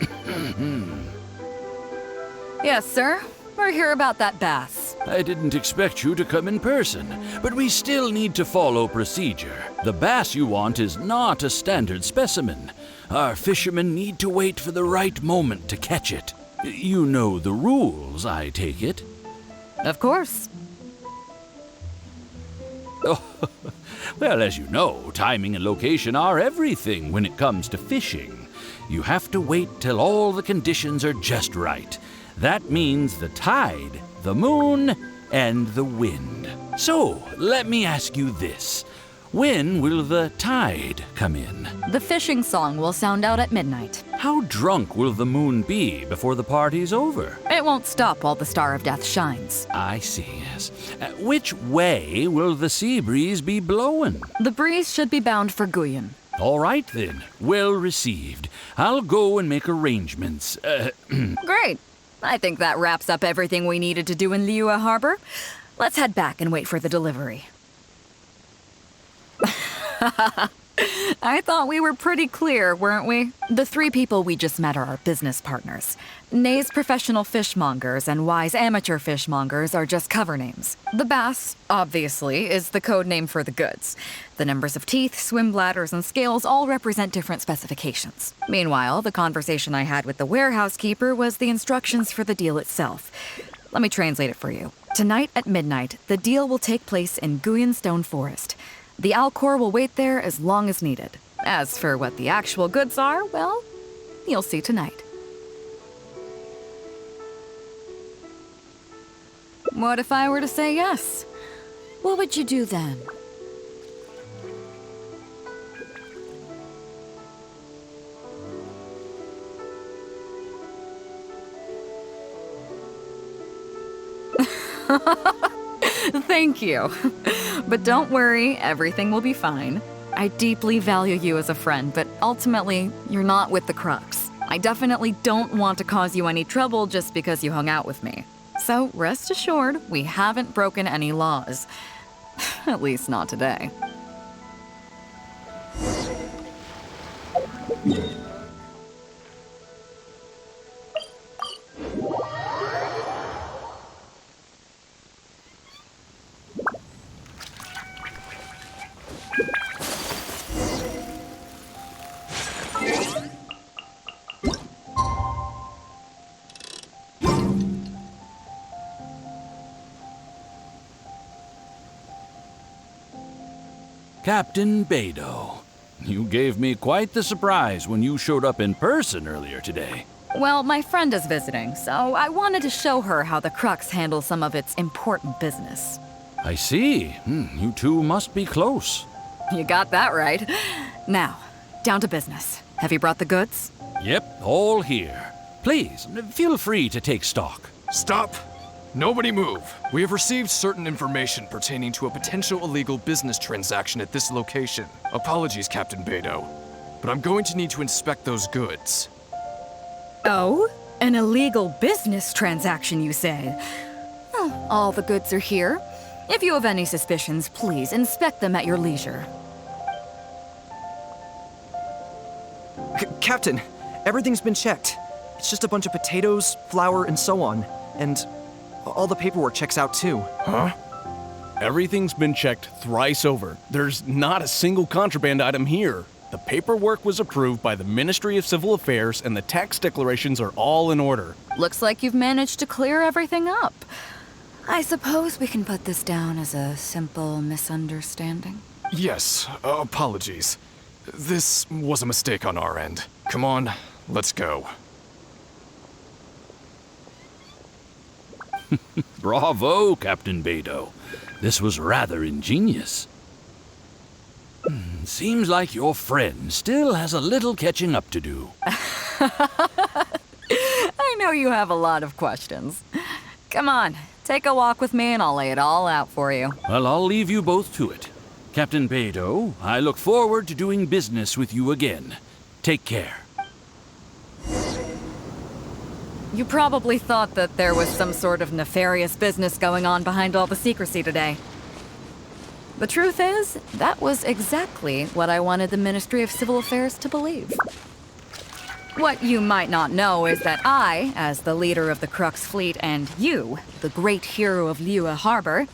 Yes, sir. We're here about that bass. I didn't expect you to come in person, but we still need to follow procedure. The bass you want is not a standard specimen. Our fishermen need to wait for the right moment to catch it. You know the rules, I take it? Of course. Oh, well, as you know, timing and location are everything when it comes to fishing. You have to wait till all the conditions are just right. That means the tide, the moon, and the wind. So, let me ask you this. When will the tide come in? The fishing song will sound out at midnight. How drunk will the moon be before the party's over? It won't stop while the Star of Death shines. I see, yes. Which way will the sea breeze be blowing? The breeze should be bound for Guyan. All right, then. Well received. I'll go and make arrangements. Great. I think that wraps up everything we needed to do in Liyue Harbor. Let's head back and wait for the delivery. I thought we were pretty clear, weren't we? The 3 people we just met are our business partners. Nay's Professional Fishmongers and Wise Amateur Fishmongers are just cover names. The bass, obviously, is the code name for the goods. The numbers of teeth, swim bladders, and scales all represent different specifications. Meanwhile, the conversation I had with the warehouse keeper was the instructions for the deal itself. Let me translate it for you. Tonight at midnight, the deal will take place in Guyan Stone Forest. The Alcor will wait there as long as needed. As for what the actual goods are, well, you'll see tonight. What if I were to say yes? What would you do then? Thank you. But don't worry, everything will be fine. I deeply value you as a friend, but ultimately, you're not with the Crux. I definitely don't want to cause you any trouble just because you hung out with me. So rest assured, we haven't broken any laws. At least not today. Captain Beidou, you gave me quite the surprise when you showed up in person earlier today. Well, my friend is visiting, so I wanted to show her how the Crux handles some of its important business. I see. You two must be close. You got that right. Now, down to business. Have you brought the goods? Yep, all here. Please, feel free to take stock. Stop! Nobody move. We have received certain information pertaining to a potential illegal business transaction at this location. Apologies, Captain Beidou, but I'm going to need to inspect those goods. Oh? An illegal business transaction, you say? Well, all the goods are here. If you have any suspicions, please inspect them at your leisure. Captain, everything's been checked. It's just a bunch of potatoes, flour, and so on. And all the paperwork checks out too. Huh? Everything's been checked thrice over. There's not a single contraband item here. The paperwork was approved by the Ministry of Civil Affairs and the tax declarations are all in order. Looks like you've managed to clear everything up. I suppose we can put this down as a simple misunderstanding. Yes, apologies. This was a mistake on our end. Come on, let's go. Bravo, Captain Beidou. This was rather ingenious. Seems like your friend still has a little catching up to do. I know you have a lot of questions. Come on, take a walk with me and I'll lay it all out for you. Well, I'll leave you both to it. Captain Beidou, I look forward to doing business with you again. Take care. You probably thought that there was some sort of nefarious business going on behind all the secrecy today. The truth is, that was exactly what I wanted the Ministry of Civil Affairs to believe. What you might not know is that I, as the leader of the Crux Fleet, and you, the great hero of Liyue Harbor,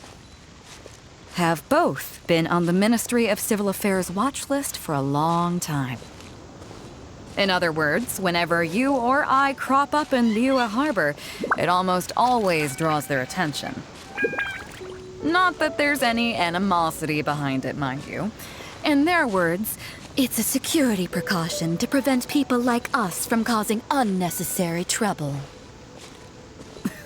have both been on the Ministry of Civil Affairs watch list for a long time. In other words, whenever you or I crop up in Liyue Harbor, it almost always draws their attention. Not that there's any animosity behind it, mind you. In their words, it's a security precaution to prevent people like us from causing unnecessary trouble.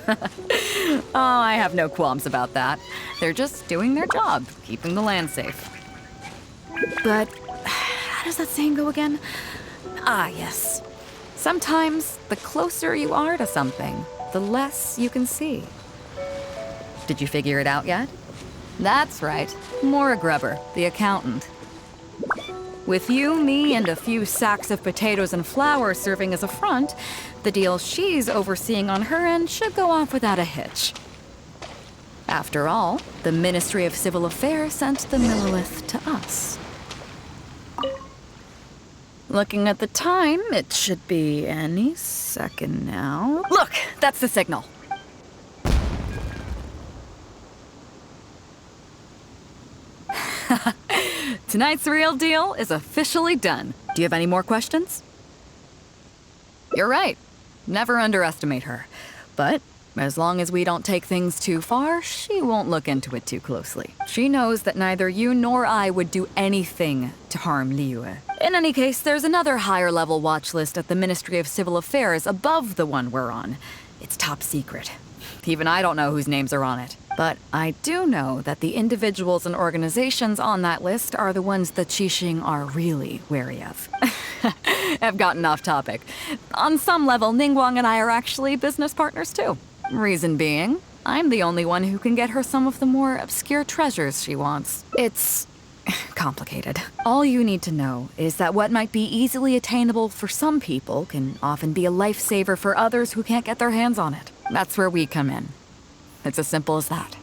Oh, I have no qualms about that. They're just doing their job, keeping the land safe. But how does that saying go again? Ah, yes. Sometimes the closer you are to something, the less you can see. Did you figure it out yet? That's right. Maura Grubber, the accountant. With you, me, and a few sacks of potatoes and flour serving as a front, the deal she's overseeing on her end should go off without a hitch. After all, the Ministry of Civil Affairs sent the Millilith to us. Looking at the time, it should be any second now. Look, that's the signal. Tonight's real deal is officially done. Do you have any more questions? You're right. Never underestimate her. But as long as we don't take things too far, she won't look into it too closely. She knows that neither you nor I would do anything to harm Liyue. In any case, there's another higher-level watch list at the Ministry of Civil Affairs above the one we're on. It's top secret. Even I don't know whose names are on it. But I do know that the individuals and organizations on that list are the ones that Qixing are really wary of. I've gotten off topic. On some level, Ningguang and I are actually business partners too. Reason being, I'm the only one who can get her some of the more obscure treasures she wants. It's complicated. All you need to know is that what might be easily attainable for some people can often be a lifesaver for others who can't get their hands on it. That's where we come in. It's as simple as that.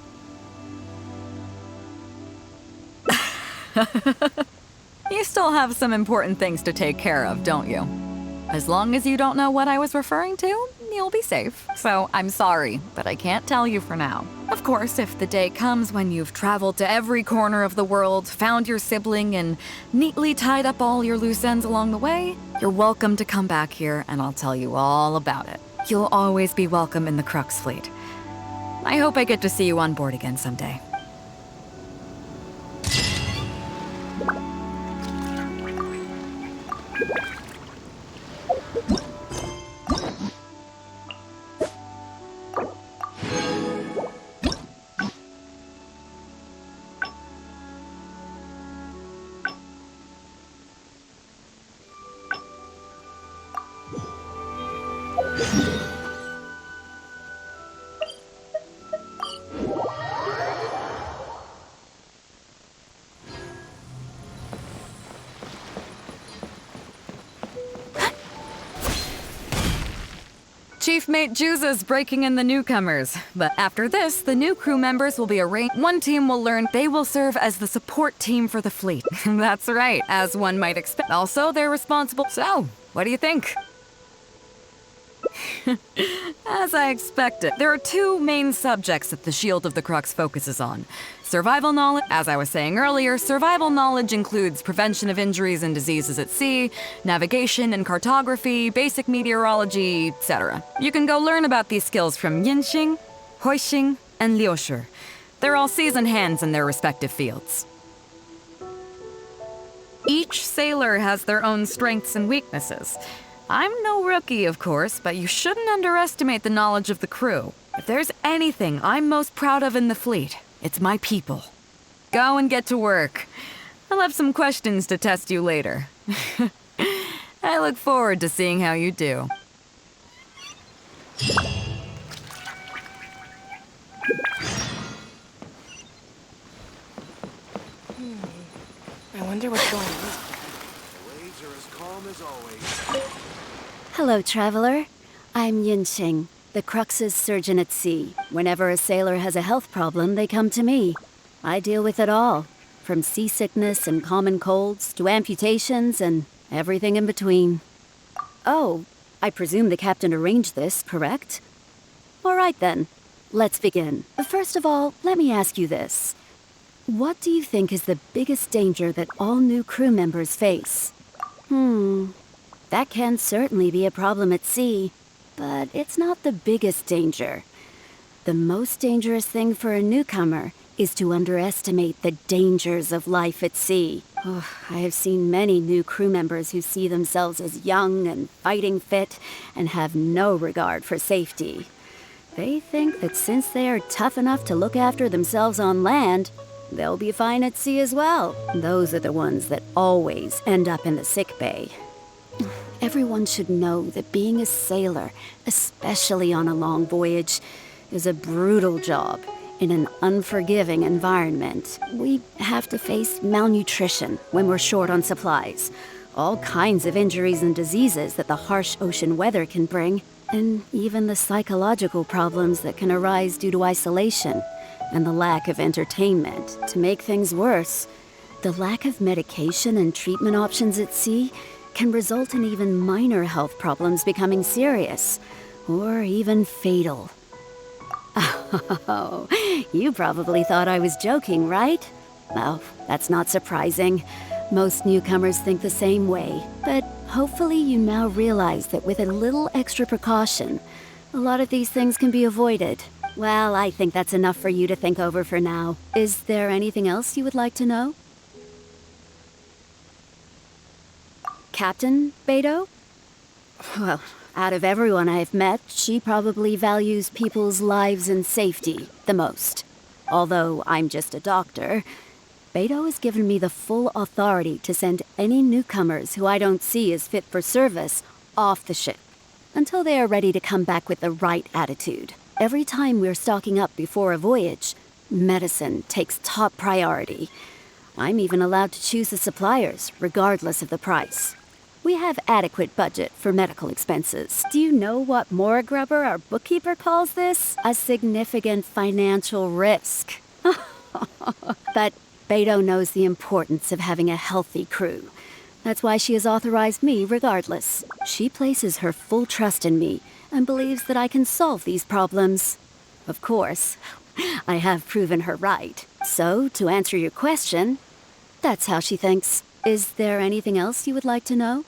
You still have some important things to take care of, don't you? As long as you don't know what I was referring to, you'll be safe. So I'm sorry, but I can't tell you for now. Of course, if the day comes when you've traveled to every corner of the world, found your sibling, and neatly tied up all your loose ends along the way, you're welcome to come back here and I'll tell you all about it. You'll always be welcome in the Crux Fleet. I hope I get to see you on board again someday. Chief Mate Juza's breaking in the newcomers. But after this, the new crew members will be arranged. One team will learn they will serve as the support team for the fleet. That's right, as one might expect. Also, they're responsible. So, what do you think? As I expected, there are two main subjects that the Shield of the Crux focuses on. Survival knowledge. As I was saying earlier, survival knowledge includes prevention of injuries and diseases at sea, navigation and cartography, basic meteorology, etc. You can go learn about these skills from Yinxing, Huixing, and Liushi. They're all seasoned hands in their respective fields. Each sailor has their own strengths and weaknesses. I'm no rookie, of course, but you shouldn't underestimate the knowledge of the crew. If there's anything I'm most proud of in the fleet, it's my people. Go and get to work. I'll have some questions to test you later. I look forward to seeing how you do. I wonder what's going on. Waves are as calm as always. Hello, traveler. I'm Yinxing, the Crux's surgeon at sea. Whenever a sailor has a health problem, they come to me. I deal with it all, from seasickness and common colds to amputations and everything in between. Oh, I presume the captain arranged this, correct? All right then, let's begin. First of all, let me ask you this. What do you think is the biggest danger that all new crew members face? That can certainly be a problem at sea, but it's not the biggest danger. The most dangerous thing for a newcomer is to underestimate the dangers of life at sea. Oh, I have seen many new crew members who see themselves as young and fighting fit and have no regard for safety. They think that since they are tough enough to look after themselves on land, they'll be fine at sea as well. Those are the ones that always end up in the sick bay. Everyone should know that being a sailor, especially on a long voyage, is a brutal job in an unforgiving environment. We have to face malnutrition when we're short on supplies, all kinds of injuries and diseases that the harsh ocean weather can bring, and even the psychological problems that can arise due to isolation and the lack of entertainment. To make things worse, the lack of medication and treatment options at sea can result in even minor health problems becoming serious, or even fatal. Oh, you probably thought I was joking, right? Well, that's not surprising. Most newcomers think the same way, but hopefully you now realize that with a little extra precaution, a lot of these things can be avoided. Well, I think that's enough for you to think over for now. Is there anything else you would like to know? Captain Beidou? Well, out of everyone I've met, she probably values people's lives and safety the most. Although I'm just a doctor, Beidou has given me the full authority to send any newcomers who I don't see as fit for service off the ship, until they are ready to come back with the right attitude. Every time we're stocking up before a voyage, medicine takes top priority. I'm even allowed to choose the suppliers, regardless of the price. We have adequate budget for medical expenses. Do you know what Mora Grubber, our bookkeeper, calls this? A significant financial risk. But Beidou knows the importance of having a healthy crew. That's why she has authorized me regardless. She places her full trust in me and believes that I can solve these problems. Of course, I have proven her right. So, to answer your question, that's how she thinks. Is there anything else you would like to know?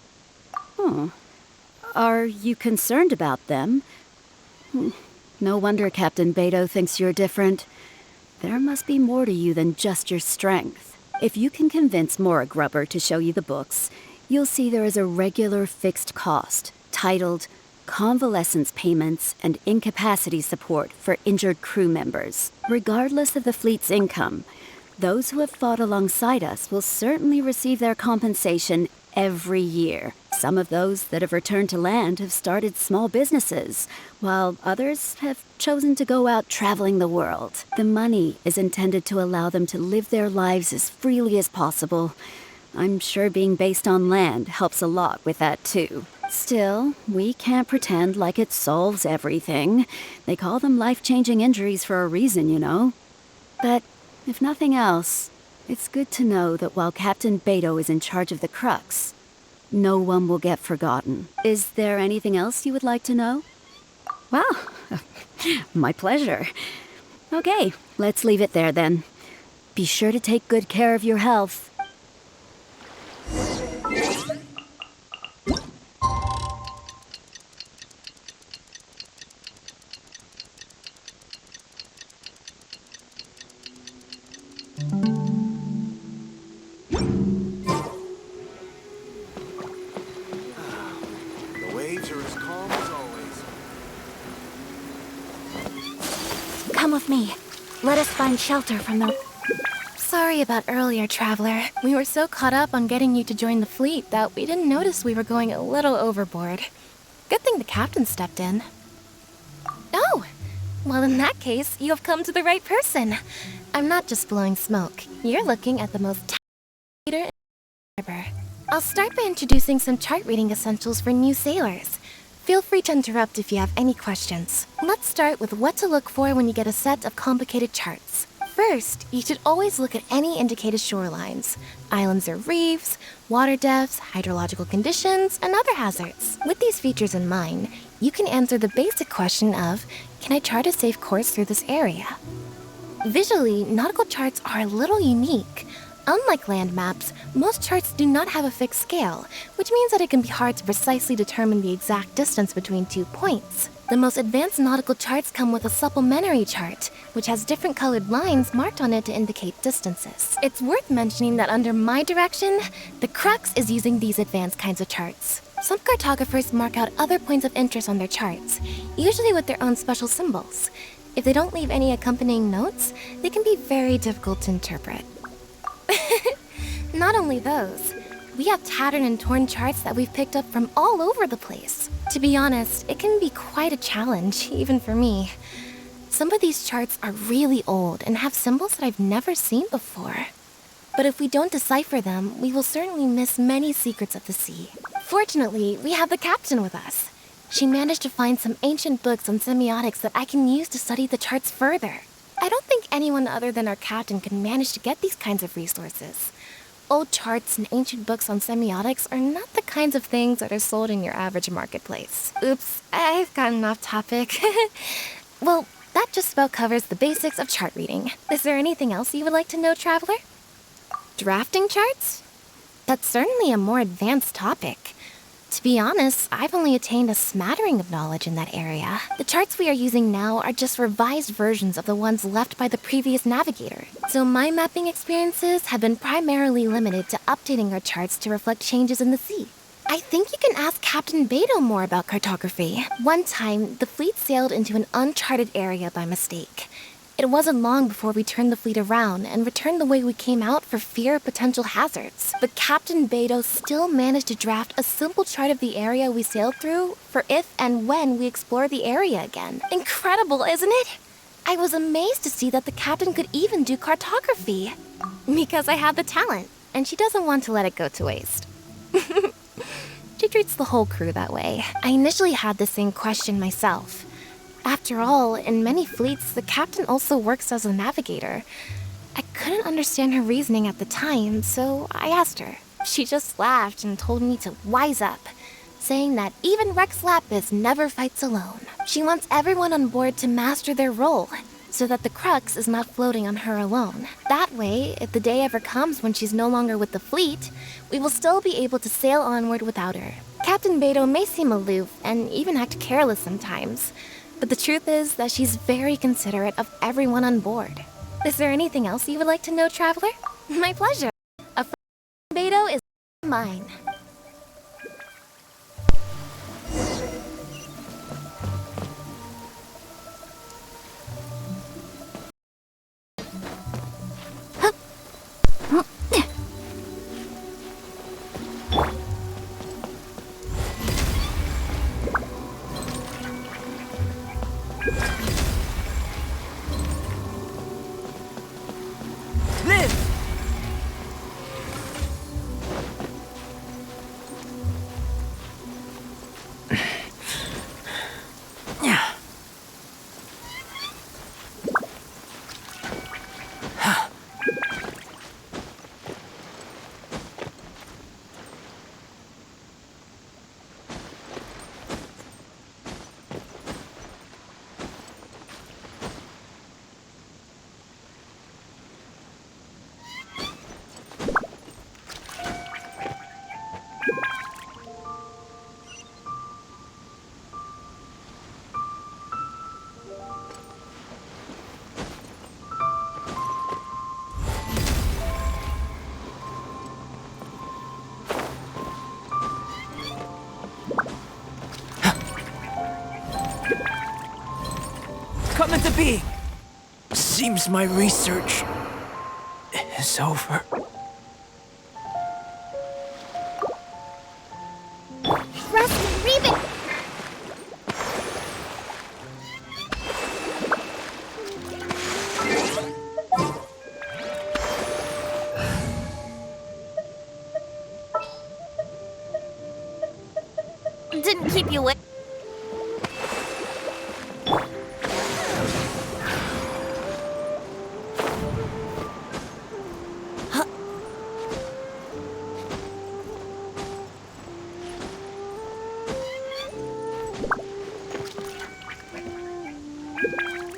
Are you concerned about them? No wonder Captain Beidou thinks you're different. There must be more to you than just your strength. If you can convince Mora Grubber to show you the books, you'll see there is a regular fixed cost, titled Convalescence Payments and Incapacity Support for Injured Crew Members. Regardless of the fleet's income, those who have fought alongside us will certainly receive their compensation every year. Some of those that have returned to land have started small businesses, while others have chosen to go out traveling the world. The money is intended to allow them to live their lives as freely as possible. I'm sure being based on land helps a lot with that too. Still, we can't pretend like it solves everything. They call them life-changing injuries for a reason, you know. But if nothing else, it's good to know that while Captain Beidou is in charge of the Crux, no one will get forgotten. Is there anything else you would like to know? Well, my pleasure. Okay, let's leave it there then. Be sure to take good care of your health. The waves are as calm as always. Come with me. Let us find shelter from the... Sorry about earlier, Traveler. We were so caught up on getting you to join the fleet that we didn't notice we were going a little overboard. Good thing the captain stepped in. Oh! Well, in that case, you have come to the right person. I'm not just blowing smoke. You're looking at the most talented leader in the harbor. I'll start by introducing some chart reading essentials for new sailors. Feel free to interrupt if you have any questions. Let's start with what to look for when you get a set of complicated charts. First, you should always look at any indicated shorelines, islands or reefs, water depths, hydrological conditions, and other hazards. With these features in mind, you can answer the basic question of, can I chart a safe course through this area? Visually, nautical charts are a little unique. Unlike land maps, most charts do not have a fixed scale, which means that it can be hard to precisely determine the exact distance between 2 points. The most advanced nautical charts come with a supplementary chart, which has different colored lines marked on it to indicate distances. It's worth mentioning that under my direction, the Crux is using these advanced kinds of charts. Some cartographers mark out other points of interest on their charts, usually with their own special symbols. If they don't leave any accompanying notes, they can be very difficult to interpret. Not only those, we have tattered and torn charts that we've picked up from all over the place. To be honest, it can be quite a challenge, even for me. Some of these charts are really old and have symbols that I've never seen before. But if we don't decipher them, we will certainly miss many secrets of the sea. Fortunately, we have the captain with us. She managed to find some ancient books on semiotics that I can use to study the charts further. I don't think anyone other than our captain can manage to get these kinds of resources. Old charts and ancient books on semiotics are not the kinds of things that are sold in your average marketplace. Oops, I've gotten off topic. Well, that just about covers the basics of chart reading. Is there anything else you would like to know, Traveler? Drafting charts? That's certainly a more advanced topic. To be honest, I've only attained a smattering of knowledge in that area. The charts we are using now are just revised versions of the ones left by the previous navigator. So my mapping experiences have been primarily limited to updating our charts to reflect changes in the sea. I think you can ask Captain Beidou more about cartography. One time, the fleet sailed into an uncharted area by mistake. It wasn't long before we turned the fleet around and returned the way we came out for fear of potential hazards. But Captain Beidou still managed to draft a simple chart of the area we sailed through for if and when we explore the area again. Incredible, isn't it? I was amazed to see that the captain could even do cartography. Because I have the talent, and she doesn't want to let it go to waste. She treats the whole crew that way. I initially had the same question myself. After all, in many fleets, the captain also works as a navigator. I couldn't understand her reasoning at the time, so I asked her. She just laughed and told me to wise up, saying that even Rex Lapis never fights alone. She wants everyone on board to master their role, so that the Crux is not floating on her alone. That way, if the day ever comes when she's no longer with the fleet, we will still be able to sail onward without her. Captain Beidou may seem aloof and even act careless sometimes, but the truth is that she's very considerate of everyone on board. Is there anything else you would like to know, Traveler? My pleasure. A friend Beidou is mine. being. Seems my research is over. Rusty, read it! Didn't keep you awake.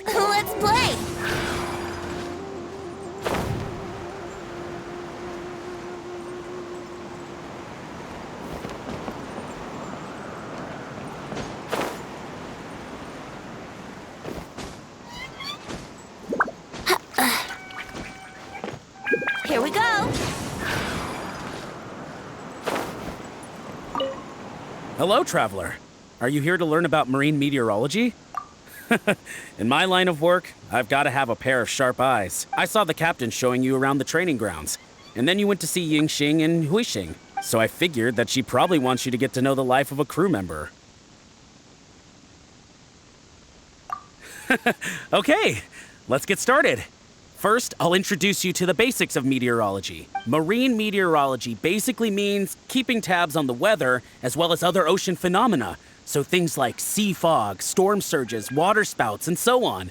Let's play! Here we go! Hello, traveler. Are you here to learn about marine meteorology? In my line of work, I've got to have a pair of sharp eyes. I saw the captain showing you around the training grounds, and then you went to see Yingxing and Huixing, so I figured that she probably wants you to get to know the life of a crew member. Okay, let's get started. First, I'll introduce you to the basics of meteorology. Marine meteorology basically means keeping tabs on the weather as well as other ocean phenomena, so things like sea fog, storm surges, water spouts, and so on.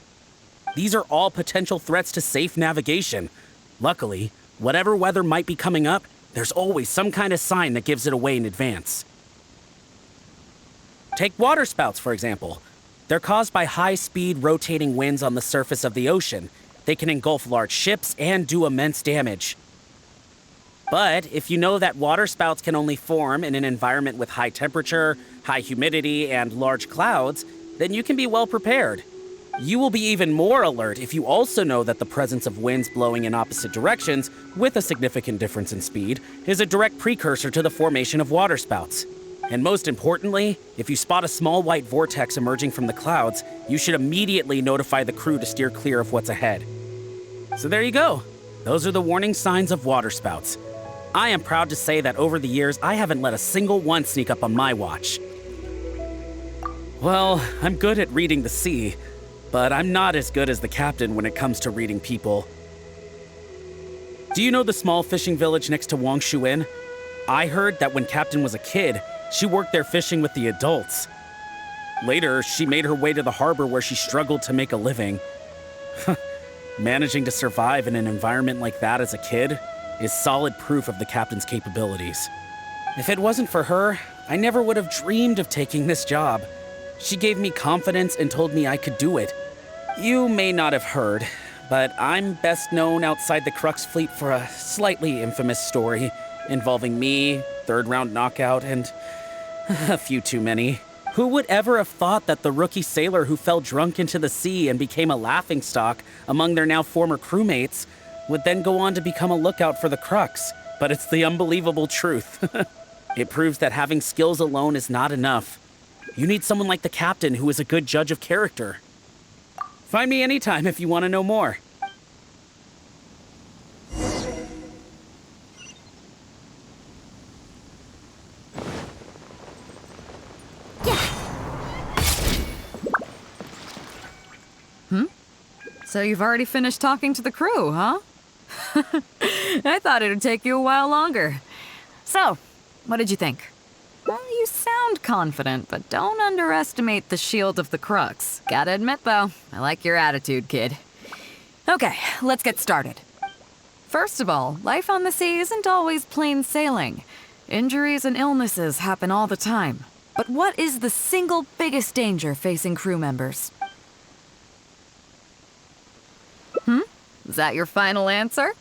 These are all potential threats to safe navigation. Luckily, whatever weather might be coming up, there's always some kind of sign that gives it away in advance. Take water spouts, for example. They're caused by high-speed rotating winds on the surface of the ocean. They can engulf large ships and do immense damage. But if you know that water spouts can only form in an environment with high temperature, high humidity, and large clouds, then you can be well prepared. You will be even more alert if you also know that the presence of winds blowing in opposite directions, with a significant difference in speed, is a direct precursor to the formation of water spouts. And most importantly, if you spot a small white vortex emerging from the clouds, you should immediately notify the crew to steer clear of what's ahead. So there you go. Those are the warning signs of water spouts. I am proud to say that over the years, I haven't let a single one sneak up on my watch. Well, I'm good at reading the sea, but I'm not as good as the captain when it comes to reading people. Do you know the small fishing village next to Wangshuin? I heard that when Captain was a kid, she worked there fishing with the adults. Later, she made her way to the harbor where she struggled to make a living. Managing to survive in an environment like that as a kid is solid proof of the captain's capabilities. If it wasn't for her, I never would have dreamed of taking this job. She gave me confidence and told me I could do it. You may not have heard, but I'm best known outside the Crux fleet for a slightly infamous story involving me, third-round knockout, and a few too many. Who would ever have thought that the rookie sailor who fell drunk into the sea and became a laughingstock among their now former crewmates would then go on to become a lookout for the Crux? But it's the unbelievable truth. It proves that having skills alone is not enough. You need someone like the captain who is a good judge of character. Find me anytime if you want to know more. So you've already finished talking to the crew, huh? I thought it would take you a while longer. So, what did you think? Well, you sound confident, but don't underestimate the shield of the Crux. Gotta admit, though, I like your attitude, kid. Okay, let's get started. First of all, life on the sea isn't always plain sailing. Injuries and illnesses happen all the time. But what is the single biggest danger facing crew members? Is that your final answer?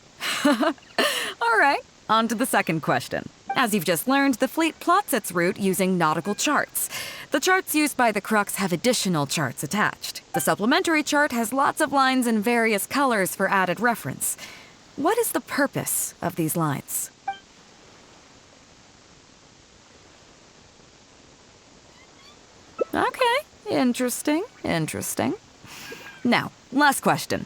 All right, on to the second question. As you've just learned, the fleet plots its route using nautical charts. The charts used by the Crux have additional charts attached. The supplementary chart has lots of lines in various colors for added reference. What is the purpose of these lines? Okay, interesting. Now, last question.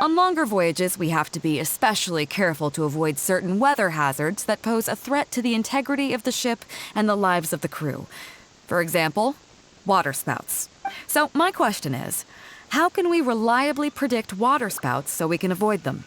On longer voyages, we have to be especially careful to avoid certain weather hazards that pose a threat to the integrity of the ship and the lives of the crew. For example, waterspouts. So my question is, how can we reliably predict waterspouts so we can avoid them?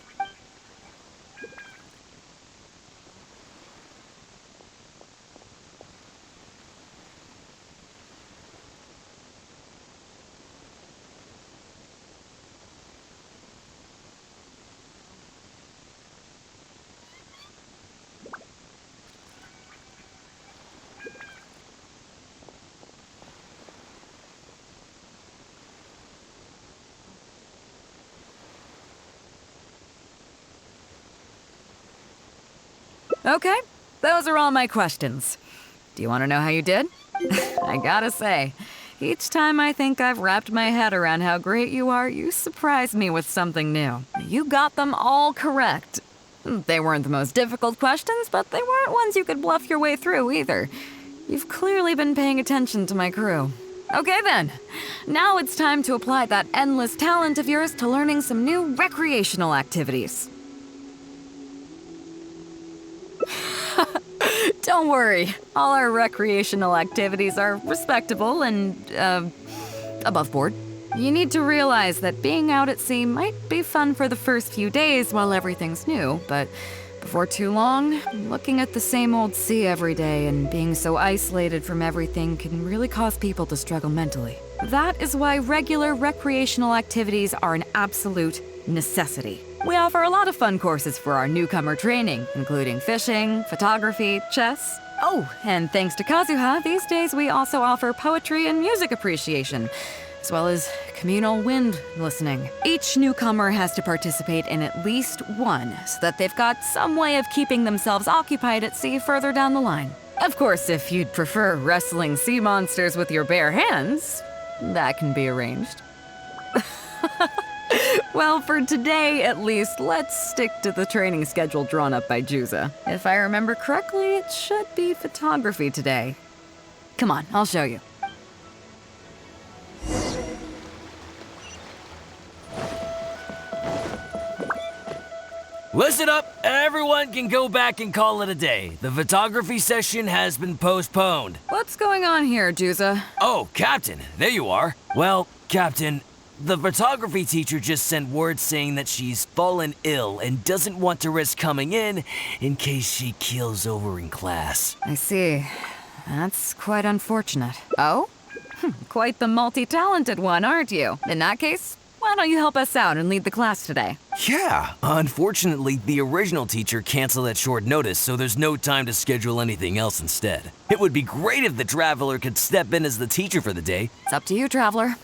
Okay, those are all my questions. Do you want to know how you did? I gotta say, each time I think I've wrapped my head around how great you are, you surprise me with something new. You got them all correct. They weren't the most difficult questions, but they weren't ones you could bluff your way through either. You've clearly been paying attention to my crew. Okay then, now it's time to apply that endless talent of yours to learning some new recreational activities. Don't worry, all our recreational activities are respectable and, above board. You need to realize that being out at sea might be fun for the first few days while everything's new, but before too long, looking at the same old sea every day and being so isolated from everything can really cause people to struggle mentally. That is why regular recreational activities are an absolute necessity. We offer a lot of fun courses for our newcomer training, including fishing, photography, chess. Oh, and thanks to Kazuha, these days we also offer poetry and music appreciation, as well as communal wind listening. Each newcomer has to participate in at least one, so that they've got some way of keeping themselves occupied at sea further down the line. Of course, if you'd prefer wrestling sea monsters with your bare hands, that can be arranged. Well, for today at least, let's stick to the training schedule drawn up by Juza. If I remember correctly, it should be photography today. Come on, I'll show you. Listen up, everyone can go back and call it a day. The photography session has been postponed. What's going on here, Juza? Oh, Captain, there you are. Well, Captain, the photography teacher just sent word saying that she's fallen ill and doesn't want to risk coming in case she keels over in class. I see. That's quite unfortunate. Oh? Quite the multi-talented one, aren't you? In that case, why don't you help us out and lead the class today? Yeah, unfortunately, the original teacher canceled at short notice, so there's no time to schedule anything else instead. It would be great if the Traveler could step in as the teacher for the day. It's up to you, Traveler.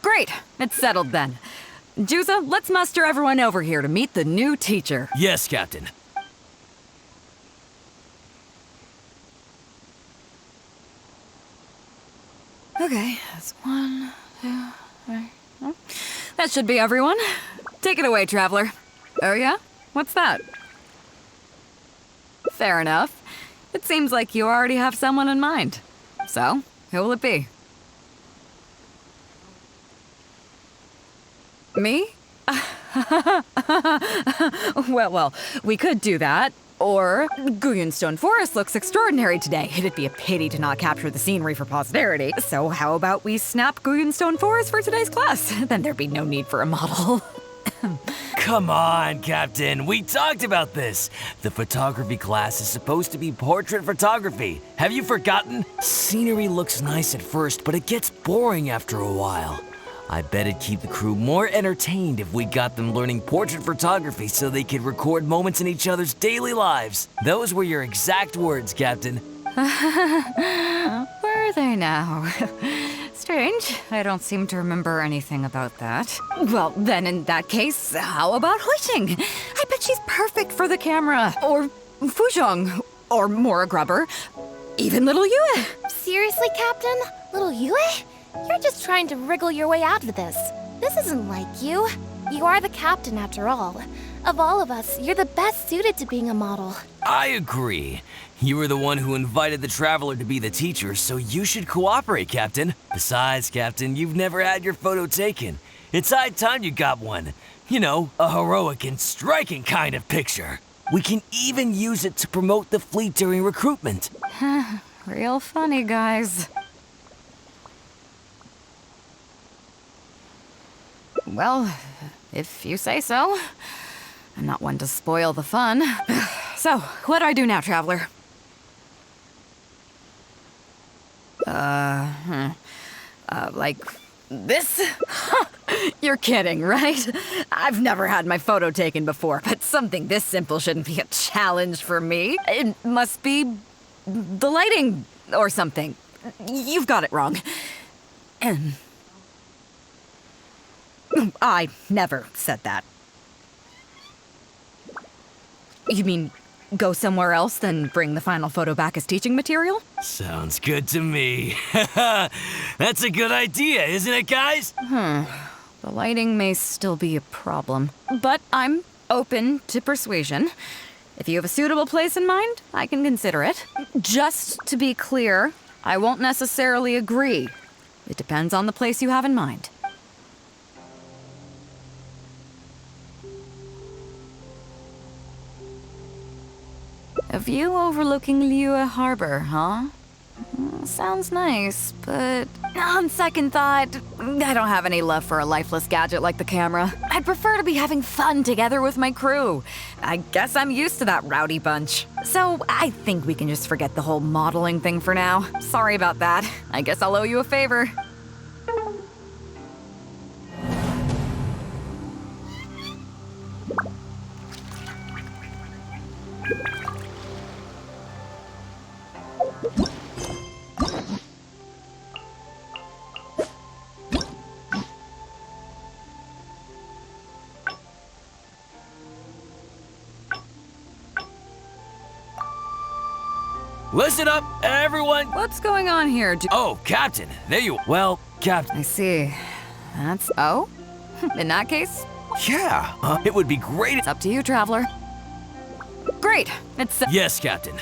Great, it's settled then. Juza, let's muster everyone over here to meet the new teacher. Yes, Captain. Okay, that's 1, 2, 3. Oh, that should be everyone. Take it away, Traveler. Oh yeah? What's that? Fair enough. It seems like you already have someone in mind. So, who will it be? Me? Well, we could do that. Or, Guyunstone Forest looks extraordinary today. It'd be a pity to not capture the scenery for posterity. So how about we snap Guyunstone Forest for today's class? Then there'd be no need for a model. Come on, Captain. We talked about this. The photography class is supposed to be portrait photography. Have you forgotten? Scenery looks nice at first, but it gets boring after a while. I bet it'd keep the crew more entertained if we got them learning portrait photography so they could record moments in each other's daily lives. Those were your exact words, Captain. Were they now? Strange. I don't seem to remember anything about that. Well, then in that case, how about Huixing? I bet she's perfect for the camera. Or Fuzhong. Or Mora Grubber. Even little Yue. Seriously, Captain? Little Yue? You're just trying to wriggle your way out of this. This isn't like you. You are the captain after all. Of all of us, you're the best suited to being a model. I agree. You were the one who invited the Traveler to be the teacher, so you should cooperate, Captain. Besides, Captain, you've never had your photo taken. It's high time you got one. You know, a heroic and striking kind of picture. We can even use it to promote the fleet during recruitment. Real funny, guys. Well, if you say so. I'm not one to spoil the fun. So, what do I do now, Traveler? Like this? You're kidding, right? I've never had my photo taken before, but something this simple shouldn't be a challenge for me. It must be the lighting or something. You've got it wrong. I never said that. You mean go somewhere else, then bring the final photo back as teaching material? Sounds good to me. That's a good idea, isn't it, guys? The lighting may still be a problem, but I'm open to persuasion. If you have a suitable place in mind, I can consider it. Just to be clear, I won't necessarily agree. It depends on the place you have in mind. A view overlooking Liyue Harbor, huh? Sounds nice, but on second thought, I don't have any love for a lifeless gadget like the camera. I'd prefer to be having fun together with my crew. I guess I'm used to that rowdy bunch. So I think we can just forget the whole modeling thing for now. Sorry about that. I guess I'll owe you a favor. Listen up, everyone! What's going on here? Oh, Captain, there you... Well, Captain... I see. That's... Oh? In that case? Yeah, it would be great... It's up to you, Traveler. Great! It's... Yes, Captain.